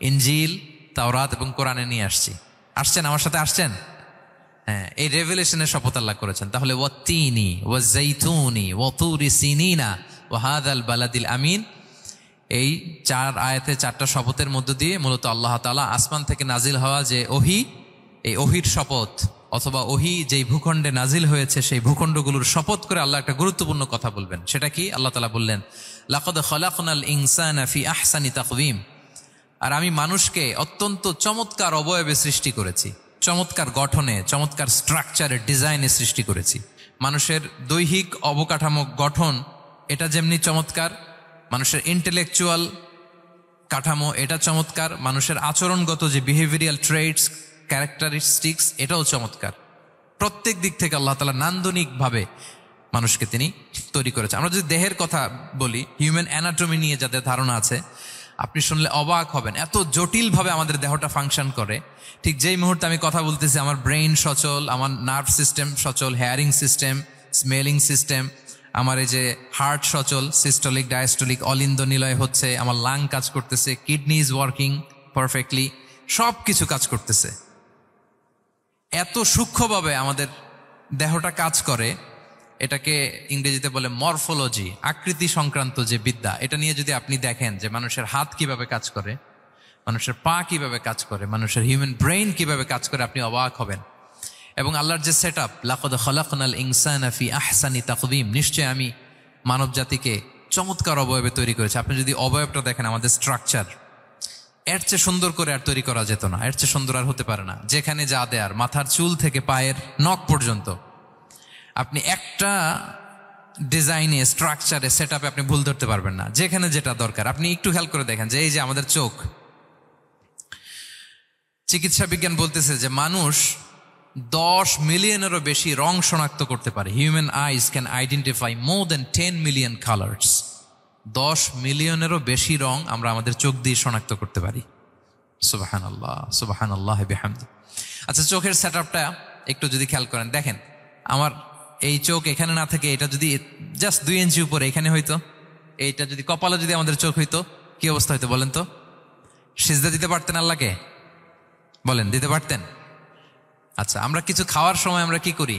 ইনজিল, তাওরাত এবং কোরআনে নিয়ে আসছি। আসছেন আমার সাথে, আসছেন? হ্যাঁ, এই রেভেলেশনের শপথ আল্লাহ করেছেন। তাহলে ওয়াত্তিনি ওয়াজ্জাইতুনি ওয়াতুরি সিনিনা ওয়া হাযাল বালাদিল আমিন, এই 4 আয়াতে 4টা শপথের মধ্য দিয়ে মূলত আল্লাহ তাআলা আসমান থেকে নাজিল হওয়া যে ওহী, এই ওহীর শপথ অথবা ওহী যেই ভূখণ্ডে নাজিল হয়েছে সেই ভূখণ্ডগুলোর শপথ করে আল্লাহ একটা গুরুত্বপূর্ণ কথা বলবেন। সেটা কি? আল্লাহ তাআলা বললেন, লাকাদ খালাকনাল ইনসানা ফি আহসানি তাকওয়িম, আর আমি মানুষকে অত্যন্ত চমৎকার অবয়বে সৃষ্টি করেছি, চমৎকার গঠনে, চমৎকার স্ট্রাকচারের ডিজাইনে সৃষ্টি করেছি। মানুষের দৈহিক অবকাঠামো গঠন এটা যেমনি চমৎকার, মানুষের ইন্টেলেকচুয়াল কাঠামো এটা চমৎকার, মানুষের আচরণগত যে বিহেভিয়ারাল ট্রেটস, ক্যারেক্টারিস্টিক্স এটাও চমৎকার। প্রত্যেক দিক থেকে আল্লাহ তাআলা নান্দনিকভাবে মানুষকে তিনি তৈরি করেছে। আমরা যদি দেহের কথা বলি, হিউম্যান অ্যানাটমি নিয়ে যাদের ধারণা আছে, আপনি শুনলে অবাক হবেন এত জটিলভাবে আমাদের দেহটা ফাংশন করে। ঠিক যেই মুহূর্তে আমি কথা বলতেছি আমার ব্রেইন সচল, আমার নার্ভ সিস্টেম সচল, হেয়ারিং সিস্টেম, স্মেলিং সিস্টেম, আমার এই যে হার্ট সচল, সিস্টোলিক ডায়াস্টোলিক অলিন্দ নিলয় হচ্ছে, আমার লাং কাজ করতেছে, কিডনি ইজ ওয়ার্কিং পারফেক্টলি, সব কিছু কাজ করতেছে। এত সূক্ষ্মভাবে আমাদের দেহটা কাজ করে, এটাকে ইংরেজিতে বলে মরফোলজি, আকৃতি সংক্রান্ত যে বিদ্যা। এটা নিয়ে যদি আপনি দেখেন যে মানুষের হাত কিভাবে কাজ করে, মানুষের পা কিভাবে কাজ করে, মানুষের হিউম্যান ব্রেইন কিভাবে কাজ করে, আপনি অবাক হবেন। এবং আল্লাহর যে সেট আপ, লাকাদ খালাকনাল ইনসানা ফি আহসানি তাকওয়িম, নিশ্চয় আমি মানব জাতিকে চমৎকার অবয়বে তৈরি করেছি। আপনি যদি অবয়বটা দেখেন, আমাদের স্ট্রাকচার এর চেয়ে সুন্দর করে আর তৈরি করা যেত না, এর চেয়ে সুন্দর আর হতে পারে না। যেখানে যা দেয়ার, মাথার চুল থেকে পায়ের নখ পর্যন্ত, আপনি একটা ডিজাইনে, স্ট্রাকচারে, সেট আপে আপনি ভুল ধরতে পারবেন না। যেখানে যেটা দরকার, আপনি একটু খেয়াল করে দেখেন যে এই যে আমাদের চোখ, চিকিৎসা বিজ্ঞান বলতেছে যে মানুষ 10 মিলিয়নেরও বেশি রং শনাক্ত করতে পারে। Human eyes can identify more than 10 million colours. 10 মিলিয়নেরও বেশি রং আমরা আমাদের চোখ দিয়ে শনাক্ত করতে পারি। সুবহানাল্লাহ, সুবহানাল্লাহ বিহামদি। আচ্ছা, চোখের সেট আপটা একটু যদি খেয়াল করেন, দেখেন আমার এই চোখ এখানে না থেকে এটা যদি জাস্ট 2 ইঞ্চি উপরে এখানে হইতো, এইটা যদি কপালে যদি আমাদের চোখ হইতো, কি অবস্থা হইতো বলেন তো? সিজদা দিতে পারতেন আল্লাহকে? বলেন, দিতে পারতেন? আচ্ছা, আমরা কিছু খাওয়ার সময় আমরা কি করি?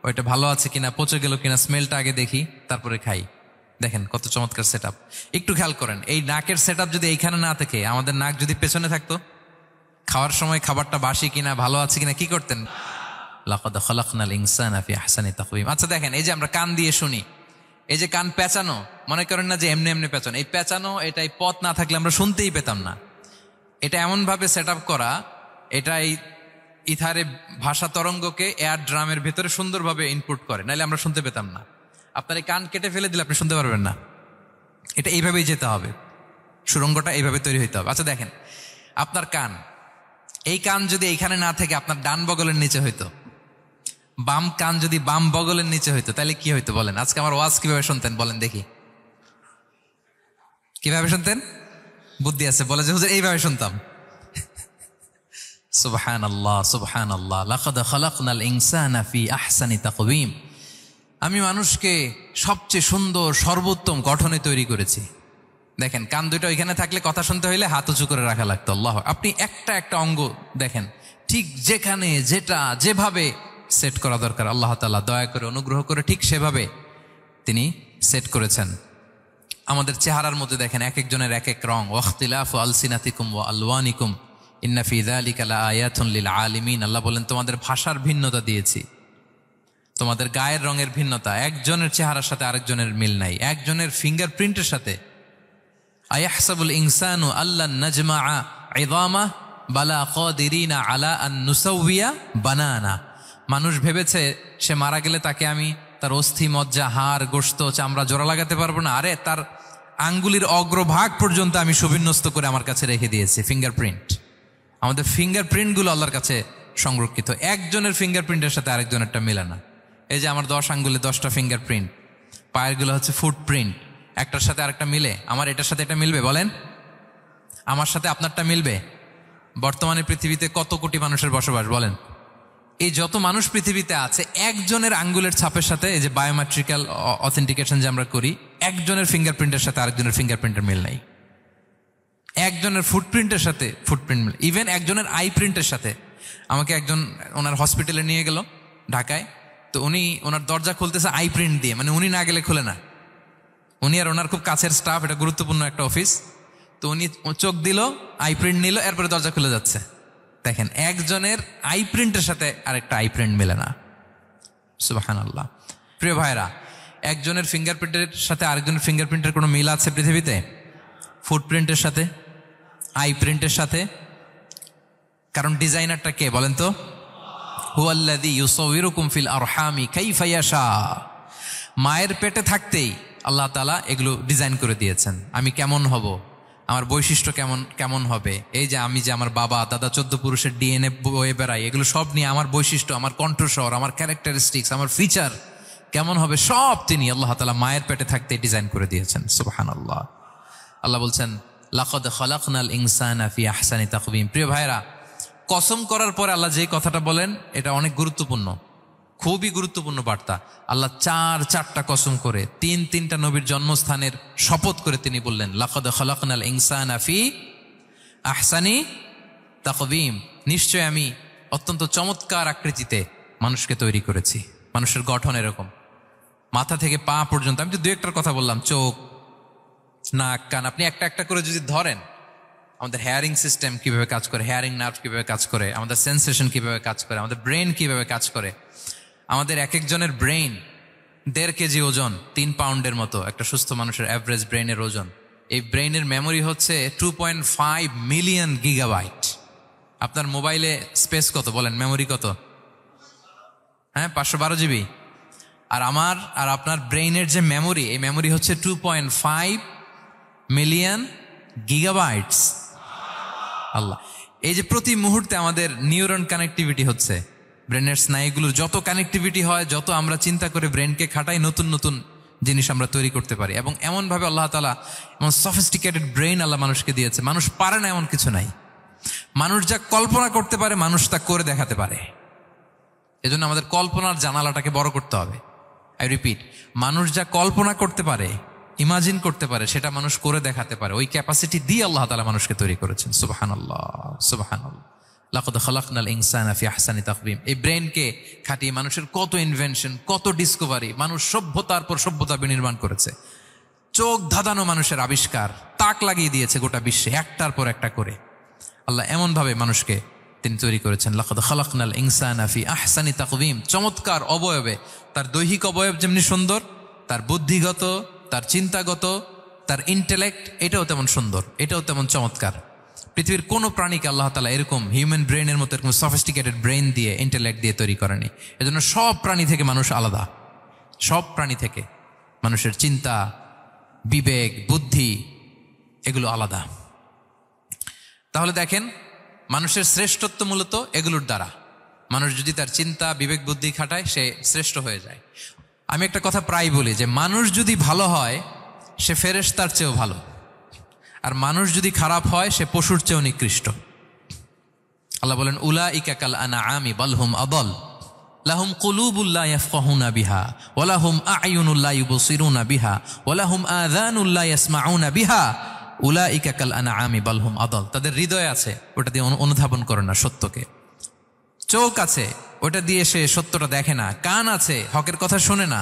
ওইটা ভালো আছে কিনা, পচে গেল কিনা, স্মেলটা আগে দেখি, তারপরে খাই। দেখেন কত চমৎকার সেট আপ। একটু খেয়াল করেন, এই নাকের সেট আপ যদি এইখানে না থাকে, আমাদের নাক যদি পেছনে থাকতো, খাওয়ার সময় খাবারটা বাসি কিনা, ভালো আছে কিনা কি করতেন? লাকাদ খালাকনাল ইনসানা ফি আহসানি তাকওয়িম। আচ্ছা দেখেন, এই যে আমরা কান দিয়ে শুনি, এই যে কান পেঁচানো, মনে করেন না যে এমনি এমনি পেঁচানো, এই পেঁচানো, এটাই পথ না থাকলে আমরা শুনতেই পেতাম না। এটা এমনভাবে সেট আপ করা, এটাই ইথারে ভাষা তরঙ্গকে এয়ার ড্রামের ভেতরে সুন্দরভাবে ইনপুট করে, নাহলে আমরা শুনতে পেতাম না। আপনার এই কান কেটে ফেলে দিলে আপনি শুনতে পারবেন না। এটা এইভাবেই যেতে হবে, সুরঙ্গটা এইভাবে তৈরি হইতে হবে। আচ্ছা দেখেন, আপনার কান, এই কান যদি এইখানে না থেকে আপনার ডান বগলের নিচে হইতো, বাম কান যদি বাম বগলের নিচে হইতো, তাহলে কি হইতো বলেন? আজকে আমার ওয়াজ কিভাবে শুনতেন বলেন দেখি? কিভাবে শুনতেন? বুদ্ধি আছে বলে যে হুজুর এইভাবে শুনতাম। সুবহানাল্লাহ, সুবহানাল্লাহ। লাকাদ খালাকনাল ইনসানা ফি আহসানি তাকওয়িম, আমি মানুষকে সবচেয়ে সুন্দর সর্বোত্তম গঠনে তৈরি করেছি। দেখেন, কান দুটো এখানে থাকলে কথা শুনতে হইলে হাত উঁচু করে রাখা লাগতো। আল্লাহ, আপনি একটা একটা অঙ্গ দেখেন, ঠিক যেখানে যেটা যেভাবে সেট করা দরকার, আল্লাহ তাআলা দয়া করে অনুগ্রহ করে ঠিক সেভাবে তিনি সেট করেছেন। আমাদের চেহারার মধ্যে দেখেন এক একজনের এক এক রং। ওয়াখতিলাফু আলসিনাতিকুম ওয়া আলওয়ানিকুম ইন্না ফি যালিকা লাআয়াতুন লিল আলিমিন। আল্লাহ বলেন, তোমাদের ভাষার ভিন্নতা দিয়েছি, তোমাদের গায়ের রঙের ভিন্নতা, একজনের চেহারার সাথে আরেকজনের মিল নাই, একজনের ফিঙ্গারপ্রিন্টের সাথে। আয়াহসাবুল ইনসানু আল্লান নাজমাআ ইযামা বালা কাদিরিনা আলা আন নুসাউইয়া বানানা। মানুষ ভেবেছে সে মারা গেলে তাকে আমি তার অস্থি, মজ্জা, হাড়, গোশত, চামড়া জোড়া লাগাতে পারবো না। আরে তার আঙ্গুলির অগ্রভাগ পর্যন্ত আমি সুবিন্যস্ত করে আমার কাছে রেখে দিয়েছি, ফিঙ্গারপ্রিন্ট। আমাদের ফিঙ্গারপ্রিন্টগুলো আল্লাহর কাছে সংরক্ষিত, একজনের ফিঙ্গারপ্রিন্টের সাথে আরেকজনেরটা মেলে না। এই যে আমার 10 আঙ্গুলে 10টা ফিঙ্গারপ্রিন্ট, পায়েরগুলো হচ্ছে ফুটপ্রিন্ট, একটার সাথে আরেকটা মিলে। আমার এটার সাথে এটা মিলবে বলেন? আমার সাথে আপনারটা মিলবে? বর্তমানে পৃথিবীতে কত কোটি মানুষের বসবাস বলেন? এই যত মানুষ পৃথিবীতে আছে, একজনের আঙ্গুলের ছাপের সাথে, এই যে বায়োমেট্রিক্যাল অথেন্টিকেশন যে আমরা করি, একজনের ফিঙ্গারপ্রিন্টের সাথে আরেকজনের ফিঙ্গারপ্রিন্টের মিল নাই। একজনের ফুটপ্রিন্টের সাথে ফুটপ্রিন্ট, ইভেন একজনের আই প্রিন্টের সাথে। আমাকে একজন ওনার হসপিটালে নিয়ে গেল ঢাকায়, তো উনি ওনার দরজা খুলতেছে আই প্রিন্ট দিয়ে, মানে উনি না গেলে খুলে না। উনি আর ওনার খুব কাছের স্টাফ, এটা গুরুত্বপূর্ণ একটা অফিস, তো উনি চোখ দিল, আই প্রিন্ট নিল, এরপরে দরজা খুলে যাচ্ছে। দেখেন, একজনের আই প্রিন্টের সাথে আরেকটা আই প্রিন্ট মেলে না। সুবহানাল্লাহ। প্রিয় ভাইরা, একজনের ফিঙ্গারপ্রিন্টের সাথে আরেকজনের ফিঙ্গারপ্রিন্টের কোনো মিল আছে পৃথিবীতে? ফুটপ্রিন্টের সাথে, আই প্রিন্টের সাথে? কারণ ডিজাইনারটা কে বলেন তো? হুয়াল্লাযী ইউসাউয়িরুকুম ফিল আরহামি কাইফা ইয়াশা। মায়ের পেটে থাকতেই আল্লাহ তাআলা এগুলো ডিজাইন করে দিয়েছেন। আমি কেমন হব, আমার বৈশিষ্ট্য কেমন কেমন হবে, এই যে আমি যে আমার বাবা দাদা 14 পুরুষের ডিএনএ বয়ে বেড়াই, এগুলো সব নিয়ে আমার বৈশিষ্ট্য, আমার কণ্ঠস্বর, আমার ক্যারেক্টারিস্টিক্স, আমার ফিচার কেমন হবে, সব তিনি আল্লাহ তাআলা মায়ের পেটে থাকতেই ডিজাইন করে দিয়েছেন। সুবহানাল্লাহ। আল্লাহ বলছেন লাকাদ খালাকনাল ইনসানা ফি আহসানি তাকওয়িম। প্রিয় ভাইরা, কসম করার পরে আল্লাহ যে কথাটা বলেন এটা অনেক গুরুত্বপূর্ণ, খুবই গুরুত্বপূর্ণ বার্তা। আল্লাহ চারটা কসম করে তিনটা নবীর জন্মস্থানের শপথ করে তিনি বললেন লাকাদ খালাকনাল ইনসানা ফি আহসানি তাকওয়িম। নিশ্চয় আমি অত্যন্ত চমৎকার আকৃতিতে মানুষকে তৈরি করেছি। মানুষের গঠন এরকম, মাথা থেকে পা পর্যন্ত। আমি তো দু একটার কথা বললাম, চোখ, নাক, কান, আপনি একটা একটা করে যদি ধরেন, আমাদের হেয়ারিং সিস্টেম কিভাবে কাজ করে, হেয়ারিং নার্ভ কিভাবে কাজ করে, আমাদের সেন্সেশন কিভাবে কাজ করে, আমাদের ব্রেন কিভাবে কাজ করে। আমাদের এক একজনের ব্রেন 1.5 কেজি ওজন, 3 পাউন্ডের মতো একটা সুস্থ মানুষের অ্যাভারেজ ব্রেনের ওজন। এই ব্রেনের মেমোরি হচ্ছে 2.5 মিলিয়ন গিগাবাইট। আপনার মোবাইলে স্পেস কত বলেন, মেমোরি কত? হ্যাঁ, 512 জিবি। আর আমার আর আপনার ব্রেইনের যে মেমোরি, এই মেমোরি হচ্ছে 2.5 মিলিয়ন গিগাবাইটস। আল্লাহ, এই যে প্রতি মুহূর্তে আমাদের নিউরন কানেক্টিভিটি হচ্ছে, ব্রেনের স্নায়ুগুলোর যত কানেক্টিভিটি হয়, যত আমরা চিন্তা করে ব্রেনকে খাটাই, নতুন নতুন জিনিস আমরা তৈরি করতে পারি। এবং এমনভাবে আল্লাহ তাআলা এমন সফিস্টিকেটেড ব্রেইন আল্লাহ মানুষকে দিয়েছে, মানুষ পারে না এমন কিছু নাই। মানুষ যা কল্পনা করতে পারে মানুষ তা করে দেখাতে পারে। এজন্য আমাদের কল্পনার জানালাটাকে বড় করতে হবে। আই রিপিট, মানুষ যা কল্পনা করতে পারে, ইমাজিন করতে পারে, সেটা মানুষ করে দেখাতে পারে। ওই ক্যাপাসিটি দিয়ে আল্লাহ তাআলা মানুষকে তৈরি করেছেন। সুবহানাল্লাহ, সুবহানাল্লাহ। লাকাদ খালাকনাল ইনসানা ফি আহসানি তাকওয়িম। এই ব্রেনকে খাটিয়ে মানুষের কত ইনভেনশন, কত ডিসকভারি, মানুষ সভ্যতার পর সভ্যতা বিনির্মাণ করেছে। চোখ ধাঁধানো মানুষের আবিষ্কার, তাক লাগিয়ে দিয়েছে গোটা বিশ্বে একটার পর একটা করে। আল্লাহ এমনভাবে মানুষকে তিনি তৈরি করেছেন। লাকাদ খালাকনাল ইনসানা ফি আহসানি তাকওয়িম। চমৎকার অবয়বে, তার দৈহিক অবয়ব যেমনি সুন্দর, তার বুদ্ধিগত, তার চিন্তাগত, তার ইন্টেলেক্ট, এটাও তেমন সুন্দর, এটাও তেমন চমৎকার। পৃথিবীর কোনো প্রাণীকে আল্লাহ তাআলা এরকম হিউম্যান ব্রেনের মতো এরকম সফিস্টিকেটেড ব্রেন দিয়ে, ইন্টেলেক্ট দিয়ে তৈরি করেনি। এজন্য সব প্রাণী থেকে মানুষ আলাদা। সব প্রাণী থেকে মানুষের চিন্তা, বিবেক, বুদ্ধি এগুলো আলাদা। তাহলে দেখেন, মানুষের শ্রেষ্ঠত্ব মূলত এগুলোর দ্বারা। মানুষ যদি তার চিন্তা, বিবেক, বুদ্ধি খাটায়, সে শ্রেষ্ঠ হয়ে যায়। আমি একটা কথা প্রায় বলি যে মানুষ যদি ভালো হয় সে ফেরেশতার চেয়েও ভালো, আর মানুষ যদি খারাপ হয় সে পশুর চেয়েও নিকৃষ্ট। আল্লাহ বলেন উলাইকা কাল আনআমি বাল হুম আদাল লাহুম কুলুবুল লা ইয়াফকাহুনা বিহা ওয়া লাহুম আ'য়ুনুল লা ইউবসিরুনা বিহা ওয়া লাহুম আযানুল লা ইয়াসমাউনা বিহা উলাইকা কাল আনআমি বাল হুম আদাল। তাদের হৃদয় আছে, ওটা দিয়ে অনুধাবন করে না সত্যকে। চোখ আছে, ওটা দিয়ে সে সত্যটা দেখে না। কান আছে, হকের কথা শোনে না।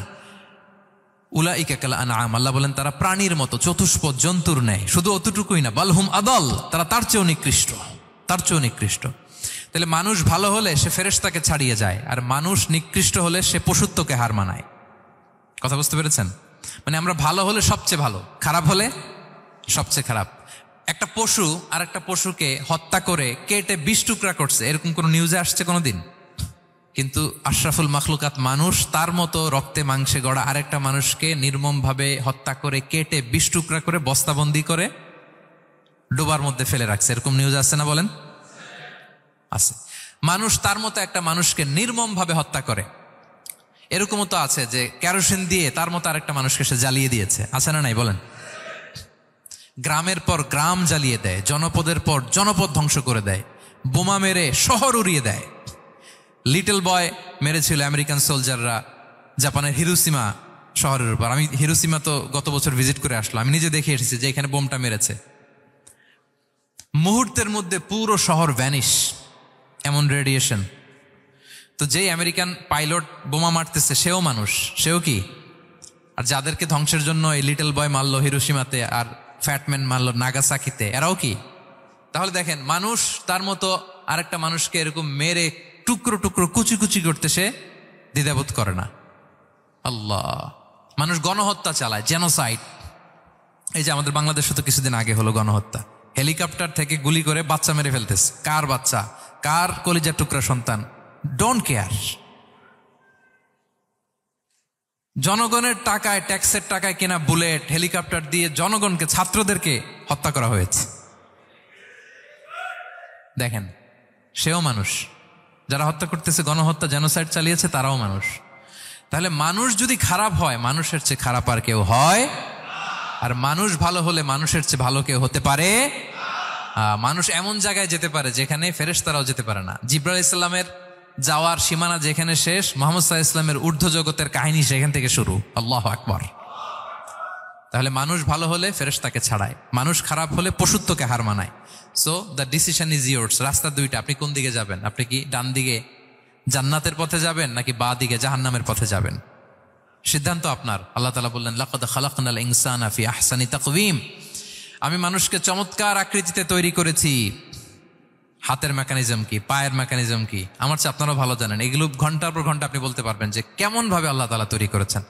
উলাইকা কাল আনআম, আল্লাহ বলেন তারা প্রাণীর মতো, চতুষ্পদ জন্তুর ন্যায়। শুধু অতটুকুই না, বাল হুম আদাল, তারা তার চেয়েও নিকৃষ্ট, তার চেয়েও নিকৃষ্ট। তাহলে মানুষ ভালো হলে সে ফেরেশতাকে ছাড়িয়ে যায়, আর মানুষ নিকৃষ্ট হলে সে পশুত্বকে হার মানায়। কথা বুঝতে পেরেছেন? মানে আমরা ভালো হলে সবচেয়ে ভালো, খারাপ হলে সবচেয়ে খারাপ। একটা পশু আর একটা পশুকে হত্যা করে কেটে 20 টুকরা করছে, এরকম কোন নিউজে আসছে কোনোদিন? কিন্তু আশরাফুল মাখলুকাত মানুষ, তার মতো রক্তে মাংসে গড়া আরেকটা মানুষকে নির্মমভাবে হত্যা করে কেটে 20 টুকরা করে বস্তাবন্দি করে ডোবার মধ্যে ফেলে রাখছে। এরকম নিউজ আছে না বলেন? আছে। মানুষ তার মতো একটা মানুষকে নির্মমভাবে হত্যা করে। এরকমও তো আছে যে কেরোসিন দিয়ে তার মতো আরেকটা মানুষকে সে জ্বালিয়ে দিয়েছে, আছে না নাই বলেন? গ্রামের পর গ্রাম জ্বালিয়ে দেয়, জনপদের পর জনপদ ধ্বংস করে দেয়, বোমা মেরে শহর উড়িয়ে দেয়। লিটল বয় মেরেছিল আমেরিকান সোলজাররা জাপানের হিরোশিমা শহরের উপর। আমি হিরোশিমা তো গত বছর ভিজিট করে আসলাম, আমি নিজে দেখে এসেছি যে এখানে বোমটা মেরেছে। মুহূর্তের মধ্যে পুরো শহর ভ্যানিশ, এমন রেডিয়েশন। তো যেই আমেরিকান পাইলট বোমা মারতেছে সেও মানুষ, সেও কি? আর যাদেরকে ধ্বংসের জন্য এই লিটল বয় মারলো হিরোশিমাতে আর ফ্যাটম্যান মারলো নাগাসাকিতে, এরাও কি? তাহলে দেখেন, মানুষ তার মতো আরেকটা মানুষকে এরকম মেরে টুকরো টুকরো কুচি কুচি করতে সে দ্বিধাবোধ করে না। আল্লাহ, মানুষ গণহত্যা চালায়, জেনোসাইড। এই যে আমাদের বাংলাদেশে তো কিছুদিন আগে হলো গণহত্যা, হেলিকপ্টার থেকে গুলি করে বাচ্চা মেরে ফেলতেছে। কার বাচ্চা? কার কলিজার টুকরা সন্তান? Don't care. জনগণের টাকায়, ট্যাক্সের টাকায় কেনা বুলেট, হেলিকপ্টার দিয়ে জনগণকে, ছাত্রদেরকে হত্যা করা হয়েছে। দেখেন, সেও মানুষ। যারা হত্যা করতেছে, গণহত্যা, জেনোসাইড চালিয়েছে, তারাও মানুষ। তাহলে মানুষ যদি খারাপ হয়, মানুষের চেয়ে খারাপ আর কেউ হয়? আর মানুষ ভালো হলে মানুষের চেয়ে ভালো কেউ হতে পারে? মানুষ এমন জায়গায় যেতে পারে যেখানে ফেরেশতারাও যেতে পারে না। জিবরাইল ইসলামের যাওয়ার সীমানা যেখানে শেষ, মুহাম্মদ সাল্লাল্লাহু আলাইহি ওয়াসাল্লামের ঊর্ধ্ব জগতের কাহিনী সেখান থেকে শুরু। আল্লাহু আকবার। তাহলে মানুষ ভালো হলে ফেরেশতাকে ছাড়ায়, মানুষ খারাপ হলে পশুত্বকে হার মানায়। So the decision is yours. রাস্তা দুইটা, আপনি কোন দিকে যাবেন? আপনি কি ডান দিকে জান্নাতের পথে যাবেন নাকি বাঁ দিকে জাহান্নামের পথে যাবেন? সিদ্ধান্ত আপনার। আল্লাহ তাআলা বললেন, লাকাদ খালাকনাল ইনসানা ফি আহসানি তাকওয়িম। আমি মানুষকে চমৎকার আকৃতিতে তৈরি করেছি। হাতের মেকানিজম কি, পায়ের মেকানিজম কি, আমার চেয়ে আপনারা ভালো জানেন। এগুলো ঘন্টার পর ঘন্টা আপনি বলতে পারবেন যে কেমন ভাবে আল্লাহ তাআলা তৈরি করেছেন।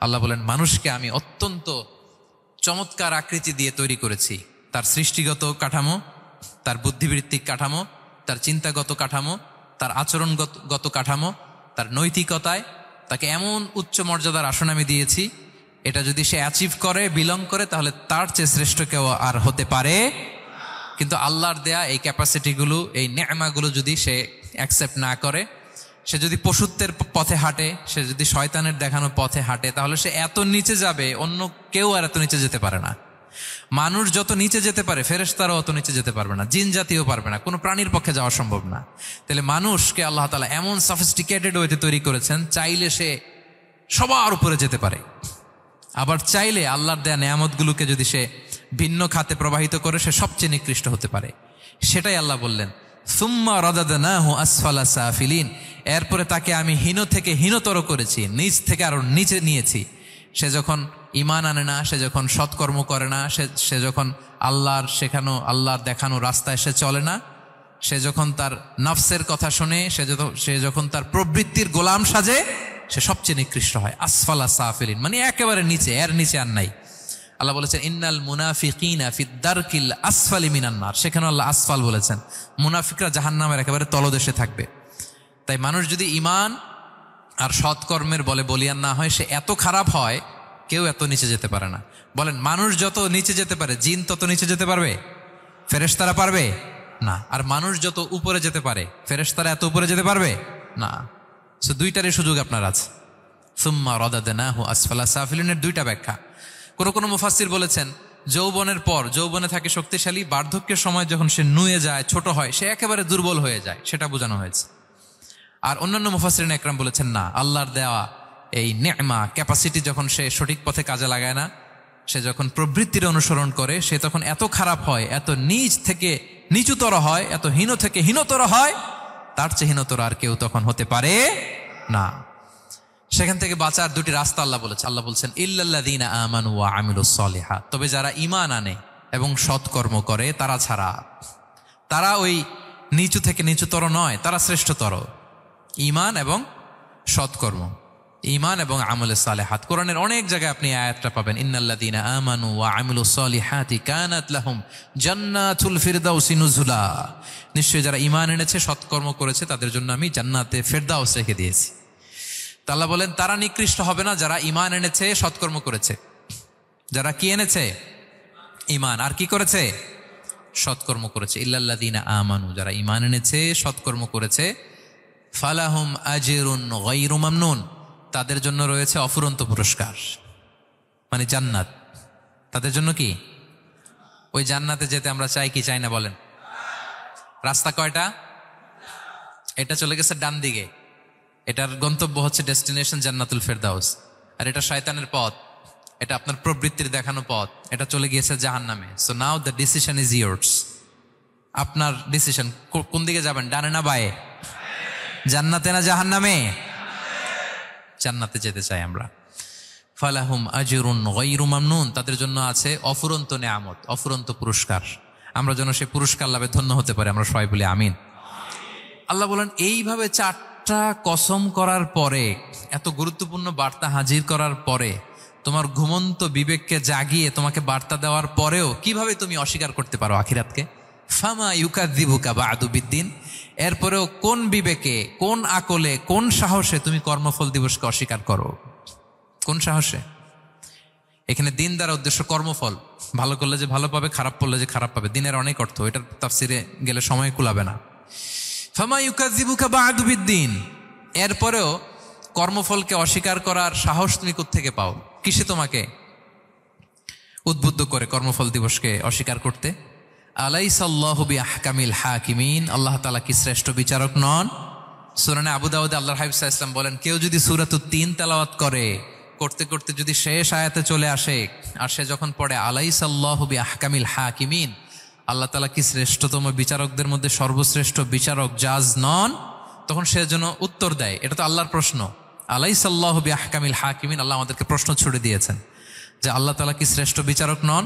আল্লাহ বলেন, মানুষকে আমি অত্যন্ত চমৎকার আকৃতি দিয়ে তৈরি করেছি। তার সৃষ্টিগত কাঠামো, তার বুদ্ধিবৃত্তিক কাঠামো, তার চিন্তাগত কাঠামো, তার আচরণগত কাঠামো, তার নৈতিকতায় তাকে এমন উচ্চ মর্যাদার আসন আমি দিয়েছি, এটা যদি সে অ্যাচিভ করে, বিলং করে, তাহলে তার চেয়ে শ্রেষ্ঠ কেউ আর হতে পারে। কিন্তু আল্লাহর দেয়া এই ক্যাপাসিটিগুলো, এই নেয়ামাগুলো যদি সে অ্যাকসেপ্ট না করে, সে যদি পশুত্বের পথে হাঁটে, সে যদি শয়তানের দেখানো পথে হাঁটে, তাহলে সে এত নিচে যাবে, অন্য কেউ আর এত নিচে যেতে পারে না। মানুষ যত নিচে যেতে পারে, ফেরেশতারাও অত নিচে যেতে পারবে না, জিন জাতিও পারবে না, কোনো প্রাণীর পক্ষে যাওয়া সম্ভব না। তাহলে মানুষকে আল্লাহ তাআলা এমন সফিস্টিকেটেড ওয়েতে তৈরি করেছেন, চাইলে সে সবার উপরে যেতে পারে। আবার চাইলে আল্লাহর দেয়া নেয়ামতগুলোকে যদি সে ভিন্ন খাতে প্রবাহিত করে, সে সবচেয়ে নিকৃষ্ট হতে পারে। সেটাই আল্লাহ বললেন, সুম্মা রাদাদনাহু আসফালা সাফিলিন। এরপরে তাকে আমি হীন থেকে হীনতর করেছি, নিচ থেকে আরো নিচে নিয়েছি। সে যখন ঈমান আনে না, সে যখন সৎকর্ম করে না, সে যখন আল্লাহর শেখানো, আল্লাহর দেখানো রাস্তায় সে চলে না, সে যখন তার নফসের কথা শুনে, সে যখন তার প্রবৃত্তির গোলাম সাজে, সে সবচেয়ে নিকৃষ্ট হয়। আসফালা সাফিলিন মানে একেবারে নিচে, এর নিচে আর নাই। আল্লাহ বলেছেন, ইন্নাল মুনাফিকিনা ফিদ দারকিল আসফালি মিনান নার। সেখানে আল্লাহ আসফাল বলেছেন। মুনাফিকরা জাহান্নামের একেবারে তলদেশে থাকবে। তাই মানুষ যদি ঈমান আর সৎকর্মের বলে বলিয়ান না হয়, সে এত খারাপ হয়, কেউ এত নিচে যেতে পারে না। বলেন, মানুষ যত নিচে যেতে পারে, জিন তত নিচে যেতে পারবে? ফেরেশতারা পারবে না। আর মানুষ যত উপরে যেতে পারে, ফেরেশতারা এত উপরে যেতে পারবে না। সো দুইটারই সুযোগ আপনার আছে। সুম্মা রাদাদনাহু আসফালা সাফিলিনের দুইটা ব্যাখ্যা। কোন মুফাসসির বলেছেন, যৌবনের পর, যৌবনে থাকে শক্তিশালী, বার্ধক্যের সময় যখন সে নুয়ে যায়, ছোট হয়, সে একেবারে দুর্বল হয়ে যায়, সেটা বোঝানো হয়েছে। আর অন্যান্য মুফাসসিরিন একরাম বলেছেন, না, আল্লাহর দেওয়া এই নেয়মা, ক্যাপাসিটি যখন সে সঠিক পথে কাজে লাগায় না, সে যখন প্রবৃত্তির অনুসরণ করে, সে তখন এত খারাপ হয়, এত নিচ থেকে নিচুতর হয়, এত হীন থেকে হীনতর হয়, তার চেয়ে হীনতর আর কেউ তখন হতে পারে না। সেখান থেকে বাঁচার দুটি রাস্তা আল্লাহ বলেছে। আল্লাহ বলছেন, ইল্লাল্লাযীনা আমানু ওয়া আমিলুস সলিহাত। তবে যারা ঈমান আনে এবং সৎকর্ম করে তারা ছাড়া। তারা ওই নিচু থেকে নিচুতর নয়, তারা শ্রেষ্ঠতর। ঈমান এবং সৎকর্ম, ঈমান এবং আমলে সালেহাত। কোরআনের অনেক জায়গায় আপনি আয়াতটা পাবেন, ইন্নাল্লাযীনা আমানু ওয়া আমিলুস সলিহাতি কানাত লাহুম জান্নাতুল ফিরদাউসি নুজুলা। নিশ্চয়ই যারা ঈমান এনেছে, সৎকর্ম করেছে, তাদের জন্য আমি জান্নাতে ফিরদাউস রেখে দিয়েছি। আল্লাহ বলেন, তারা নিকৃষ্ট হবে না যারা ঈমান এনেছে, সৎকর্ম করেছে। যারা কি এনেছে? ঈমান। আর কি করেছে? সৎকর্ম করেছে। ইল্লাল্লাযীনা আমানু, যারা ঈমান এনেছে, সৎকর্ম করেছে, ফালাহুম আজরুন গায়রু মামনুন, তাদের জন্য রয়েছে অফুরন্ত পুরস্কার, মানে জান্নাত। তাদের জন্য কি? ওই জান্নাতে যেতে আমরা চাই কি চাই না বলেন? রাস্তা কয়টা? এটা চলে গেছে ডান দিকে, এটার গন্তব্য হচ্ছে ডেস্টিনেশন জান্নাতুল ফেরদাউস। আর এটা শয়তানের পথ, এটা আপনার প্রবৃত্তির দেখানো পথ, এটা চলে গিয়েছে জাহান্নামে। So now the decision is years. আপনার ডিসিশন, কোন দিকে যাবেন, ডানে না বায়ে, জান্নাতে না জাহান্নামে? জান্নাতে যেতে চাই আমরা। ফালাহুম আজরুন গায়রু মামনুন, তাদের জন্য আছে অফুরন্ত নেয়ামত, অফুরন্ত পুরস্কার। আমরা যেন সেই পুরস্কার লাভে ধন্য হতে পারি, আমরা সবাই বলি আমিন। আল্লাহ বলেন এইভাবে 4টা কসম করার পরে, এত গুরুত্বপূর্ণ বার্তা হাজির করার পরে, তোমার ঘুমন্ত বিবেককে জাগিয়ে তোমাকে বার্তা দেওয়ার পরেও কিভাবে তুমি অস্বীকার করতে পারো আখিরাতকে? ফামা ইউকাযযিবুকা বা'দু বিদ্দিন, এরপরেও কোন বিবেকে, কোন আকলে, কোন সাহসে তুমি কর্মফল দিবসকে অস্বীকার করো? কোন সাহসে? এখানে দিন দ্বারা উদ্দেশ্য কর্মফল, ভালো করলে যে ভালো পাবে, খারাপ করলে যে খারাপ পাবে। দিনের অনেক অর্থ, এটার তাফসিরে গেলে সময় কুলাবে না। ফামা ইউকাযযিবুকা বা'দু বিদ্দিন, এরপরেও কর্মফলকে অস্বীকার করার সাহস তুমি কোত্থেকে পাও? কিসে তোমাকে উদ্বুদ্ধ করে কর্মফল দিবসকে অস্বীকার করতে? আলাইসাল্লাহু বিআহকামিল হাকিমিন, আল্লাহ তাআলা কি শ্রেষ্ঠ বিচারক নন? সূরা আবু দাউদে আল্লাহর হাবিব সাল্লাল্লাহু আলাইহি ওয়াসাল্লাম বলেন, কেউ যদি সূরাতুত তিন তেলাওয়াত করে, করতে করতে যদি শেষ আয়াতে চলে আসে, আর সে যখন পড়ে আলাইসাল্লাহু বিআহকামিল হাকিমিন, আল্লাহ তাআলা কি শ্রেষ্ঠতম বিচারকদের মধ্যে সর্বশ্রেষ্ঠ বিচারক জাজ নন, তখন সে যেন উত্তর দেয়, এটা তো আল্লাহর প্রশ্ন। আলাইসাল্লাহু বিআহকামিল হাকিমিন, আল্লাহ আমাদেরকে প্রশ্ন ছুড়ে দিয়েছেন যে আল্লাহ তাআলা কি শ্রেষ্ঠ বিচারক নন?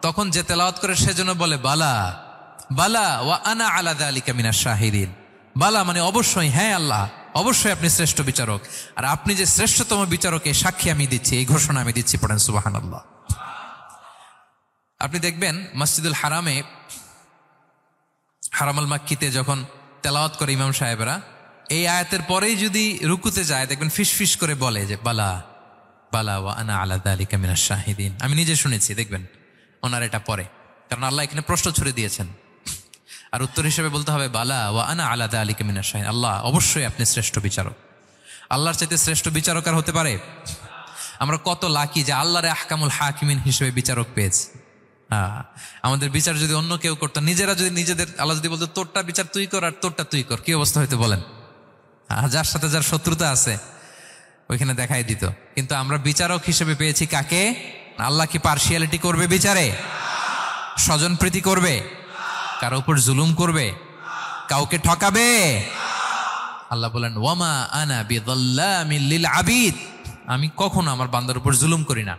তখন যে তেলাওয়াত করে সে যেন বলে বালা বালা ওয়া আনা আলা যালিকা মিনাশ শাহিদিন। বালা মানে অবশ্যই, হ্যাঁ আল্লাহ অবশ্যই আপনি শ্রেষ্ঠ বিচারক, আর আপনি যে শ্রেষ্ঠতম বিচারক এই সাক্ষী আমি দিচ্ছি, এই ঘোষণা আমি দিচ্ছি। পড়েন সুবহানাল্লাহ। আপনি দেখবেন মসজিদুল হারামে, হারামুল মাক্কিতে যখন তেলাওয়াত করে ইমাম সাহেবরা, এই আয়াতের পরেই যদি রুকুতে যায় দেখবেন ফিসফিস করে বলে যে বালা বালা ওয়া আনা আলা যালিকা মিনাশ শাহিদিন। আমি নিজে শুনেছি, দেখবেন ওনার এটা পরে, কারণ আল্লাহ এখানে প্রশ্ন ছুড়ে দিয়েছেন। আর উত্তর হিসেবে বলতে হবে বালা ওয়া আনা আলা যালিকা মিনাশ শাহিদিন, আল্লাহ অবশ্যই আপনি শ্রেষ্ঠ বিচারক। আল্লাহর চাইতে শ্রেষ্ঠ বিচারক আর হতে পারে? আমরা কত লাকি যে আল্লাহর আহকামুল হাকিমিন হিসেবে বিচারক পেয়েছি। আমাদের বিচার যদি অন্য কেউ করতো, নিজেরা যদি নিজেদের, আল্লাহ যদি বলতো তোরটা বিচার তুই কর আর তোরটা তুই কর, কি অবস্থা হইতো বলেন? যার সাথে যার শত্রুতা আছে ওইখানে দেখাই দিত। কিন্তু আমরা বিচারক হিসেবে পেয়েছি কাকে? আল্লাহ কি পার্সিয়ালিটি করবে বিচারে? স্বজন প্রীতি করবে? কারো উপর জুলুম করবে? কাউকে ঠকাবে? আল্লাহ বলেন ওয়ামা আনা বিযাল্লামিল লিল আবিদ, আমি কখনো আমার বান্দার উপর জুলুম করি না,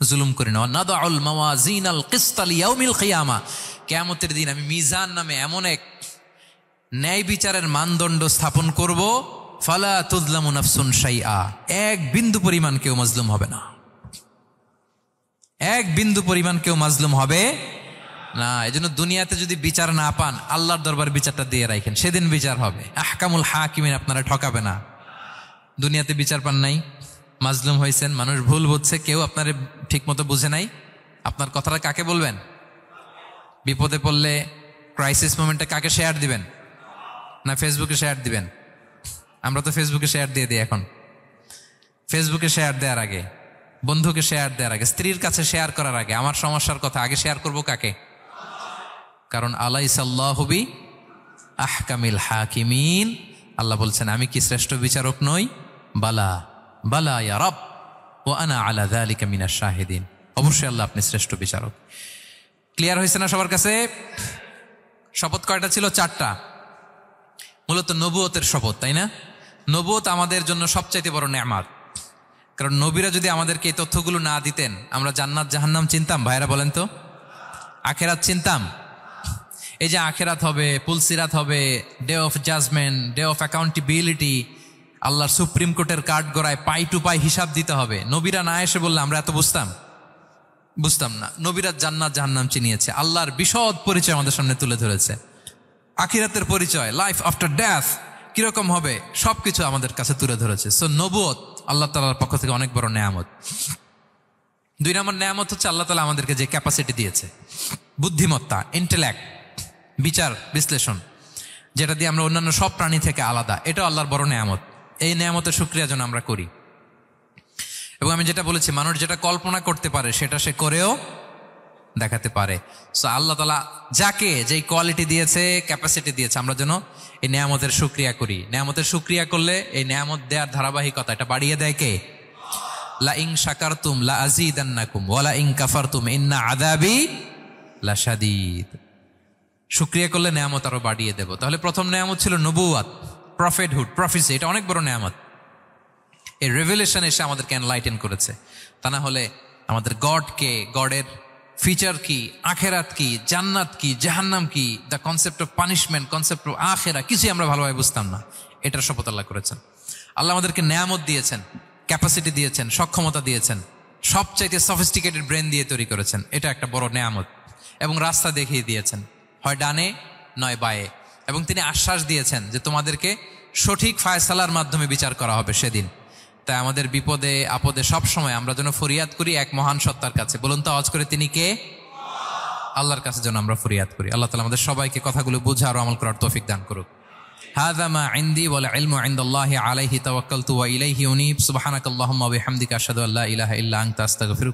জুলুম করি না। নাদাউল মাওয়াজিনাল কিসতা লিয়াউমিল কিয়ামা, কিয়ামতের দিন আমি মিজান নামে এমন এক ন্যায় বিচারের মানদণ্ড স্থাপন করব, ফালা তুযলামু নাফসুন শাইআ, এক বিন্দু পরিমাণ কেউ মাজলুম হবে না, এক বিন্দু পরিমাণ কেউ মাজলুম হবে না। এজন্য দুনিয়াতে যদি বিচার না পান, আল্লাহর দরবার বিচারটা দিয়ে রাখেন, সেদিন বিচার হবে। আহকামুল হাকিমিন আপনারা ঠকাবে না। দুনিয়াতে বিচার পান নাই, মাজলুম হয়েছেন, মানুষ ভুল বুঝছে, কেউ আপনার ঠিক মতো বুঝে নাই, আপনার কথাটা কাকে বলবেন? বিপদে পড়লে ক্রাইসিস মোমেন্টে কাকে শেয়ার দিবেন? না ফেসবুকে শেয়ার দিবেন? আমরা তো ফেসবুকে শেয়ার দিয়ে দিই এখন। ফেসবুকে শেয়ার দেওয়ার আগে, বন্ধুকে শেয়ার দেওয়ার আগে, স্ত্রীর কাছে শেয়ার করার আগে আমার সমস্যার কথা আগে শেয়ার করব কাকে? কারণ আলাইসাল্লাহু বি আহকামিল হাকিমিন, আল্লাহ বলছেন আমি কি শ্রেষ্ঠ বিচারক নই? বালা বালা ইয়া রব ওয়া আনা আলা যালিকা মিনাশ শাহিদিন, অবশ্যই আল্লাহ আপনি শ্রেষ্ঠ বিচারক। ক্লিয়ার হয়েছে না সবার কাছে? শপথ কয়টা ছিল? 4টা। মূলত নবুয়তের শপথ, তাই না? নবুয়ত আমাদের জন্য সবচাইতে বড় নেয়ামত, কারণ নবীরা যদি আমাদেরকে এই তথ্যগুলো না দিতেন, আমরা জান্নাত জাহান্নাম চিনতাম? ভাইরা বলেন তো, আখেরাত চিনতাম? এই যে আখেরাত হবে, পুলসিরাত হবে, day of judgement, day of accountability, আল্লাহর সুপ্রিম কোর্টের কাঠ গড়ায় পাই টু পাই হিসাব দিতে হবে, নবীরা না এসে বললে আমরা এত বুঝতাম না। নবীরা জান্নাত জাহান্নাম চিনিয়েছে, আল্লাহর বিশদ পরিচয় আমাদের সামনে তুলে ধরেছে, আখিরাতের পরিচয়, লাইফ আফটার ডেথ কিরকম হবে, সবকিছু আমাদের কাছে তুলে ধরেছে। সো নবুয়ত আল্লাহ তাআলার পক্ষ থেকে অনেক বড় নেয়ামত। 2 নম্বর নেয়ামত হচ্ছে আল্লাহ তাআলা আমাদেরকে যে ক্যাপাসিটি দিয়েছে, বুদ্ধিমত্তা, ইন্টেলেক্ট, বিচার বিশ্লেষণ, যেটা দিয়ে আমরা অন্যান্য সব প্রাণী থেকে আলাদা, এটাও আল্লাহর বড় নেয়ামত। এই নেয়ামতের শুকরিয়া যেন আমরা করি। এবং আমি যেটা বলেছি, মানুষ যেটা কল্পনা করতে পারে সেটা সে করেও দেখাতে পারে। সো আল্লাহ তাআলা যাকে যেই কোয়ালিটি দিয়েছে, ক্যাপাসিটি দিয়েছে, আমরা যেন এই নেয়ামতের শুকরিয়া করি। নেয়ামতের শুকরিয়া করলে এই নেয়ামত দেওয়ার ধারাবাহিকতা এটা বাড়িয়ে দেয় কে? লা ইন শাকারতুম লা আযীদান্নাকুম ওয়া লা ইন কাফারতুম ইন্না আযাবি লাশাদীদ। শুকরিয়া করলে নেয়ামত আরো বাড়িয়ে দেব। তাহলে প্রথম নেয়ামত ছিল নবুয়াত, প্রফেটহুড, প্রফেসি। এটা অনেক বড় নেয়ামত। এই রেভেলেশন এসে আমাদেরকে এনলাইটেন করেছে। তা না হলে আমাদের গডকে, গডের ফিচার কি, আখেরাত কি, জান্নাত কি, জাহান্নাম কি, the concept of punishment, concept of আখেরা, কিছুই আমরা ভালোভাবে বুঝতাম না। এটার শপথ আল্লাহ করেছেন। আল্লাহ আমাদেরকে নেয়ামত দিয়েছেন, ক্যাপাসিটি দিয়েছেন, সক্ষমতা দিয়েছেন, সবচাইতে সফিস্টিকেটেড ব্রেন দিয়ে তৈরি করেছেন। এটা একটা বড় নেয়ামত। এবং রাস্তা দেখিয়ে দিয়েছেন, হয় ডানে নয় বায়ে। এবং তিনি আশ্বাস দিয়েছেন যে তোমাদেরকে সঠিক ফায়সালার মাধ্যমে বিচার করা হবে সেদিন। তাই আমাদের বিপদে আপদে সব সময় আমরা যেন ফরিয়াদ করি এক মহান সত্তার কাছে। বলুন তো আওয়াজ করে, তিনি কে? আল্লাহর কাছে যেন আমরা ফরিয়াদ করি। আল্লাহ তাআলা আমাদের সবাইকে কথাগুলো বুঝা আর আমল করার তৌফিক দান করুক। হাযা মা ইনদি ওয়াল ইলমু ইনদাল্লাহি আলাইহি তাওয়াক্কালতু ওয়া ইলাইহি উনীব। সুবহানাকাল্লাহুম্মা ওয়া বিহামদিকা আশহাদু আল্লা ইলাহা ইল্লা আনতা আস্তাগফিরুকা।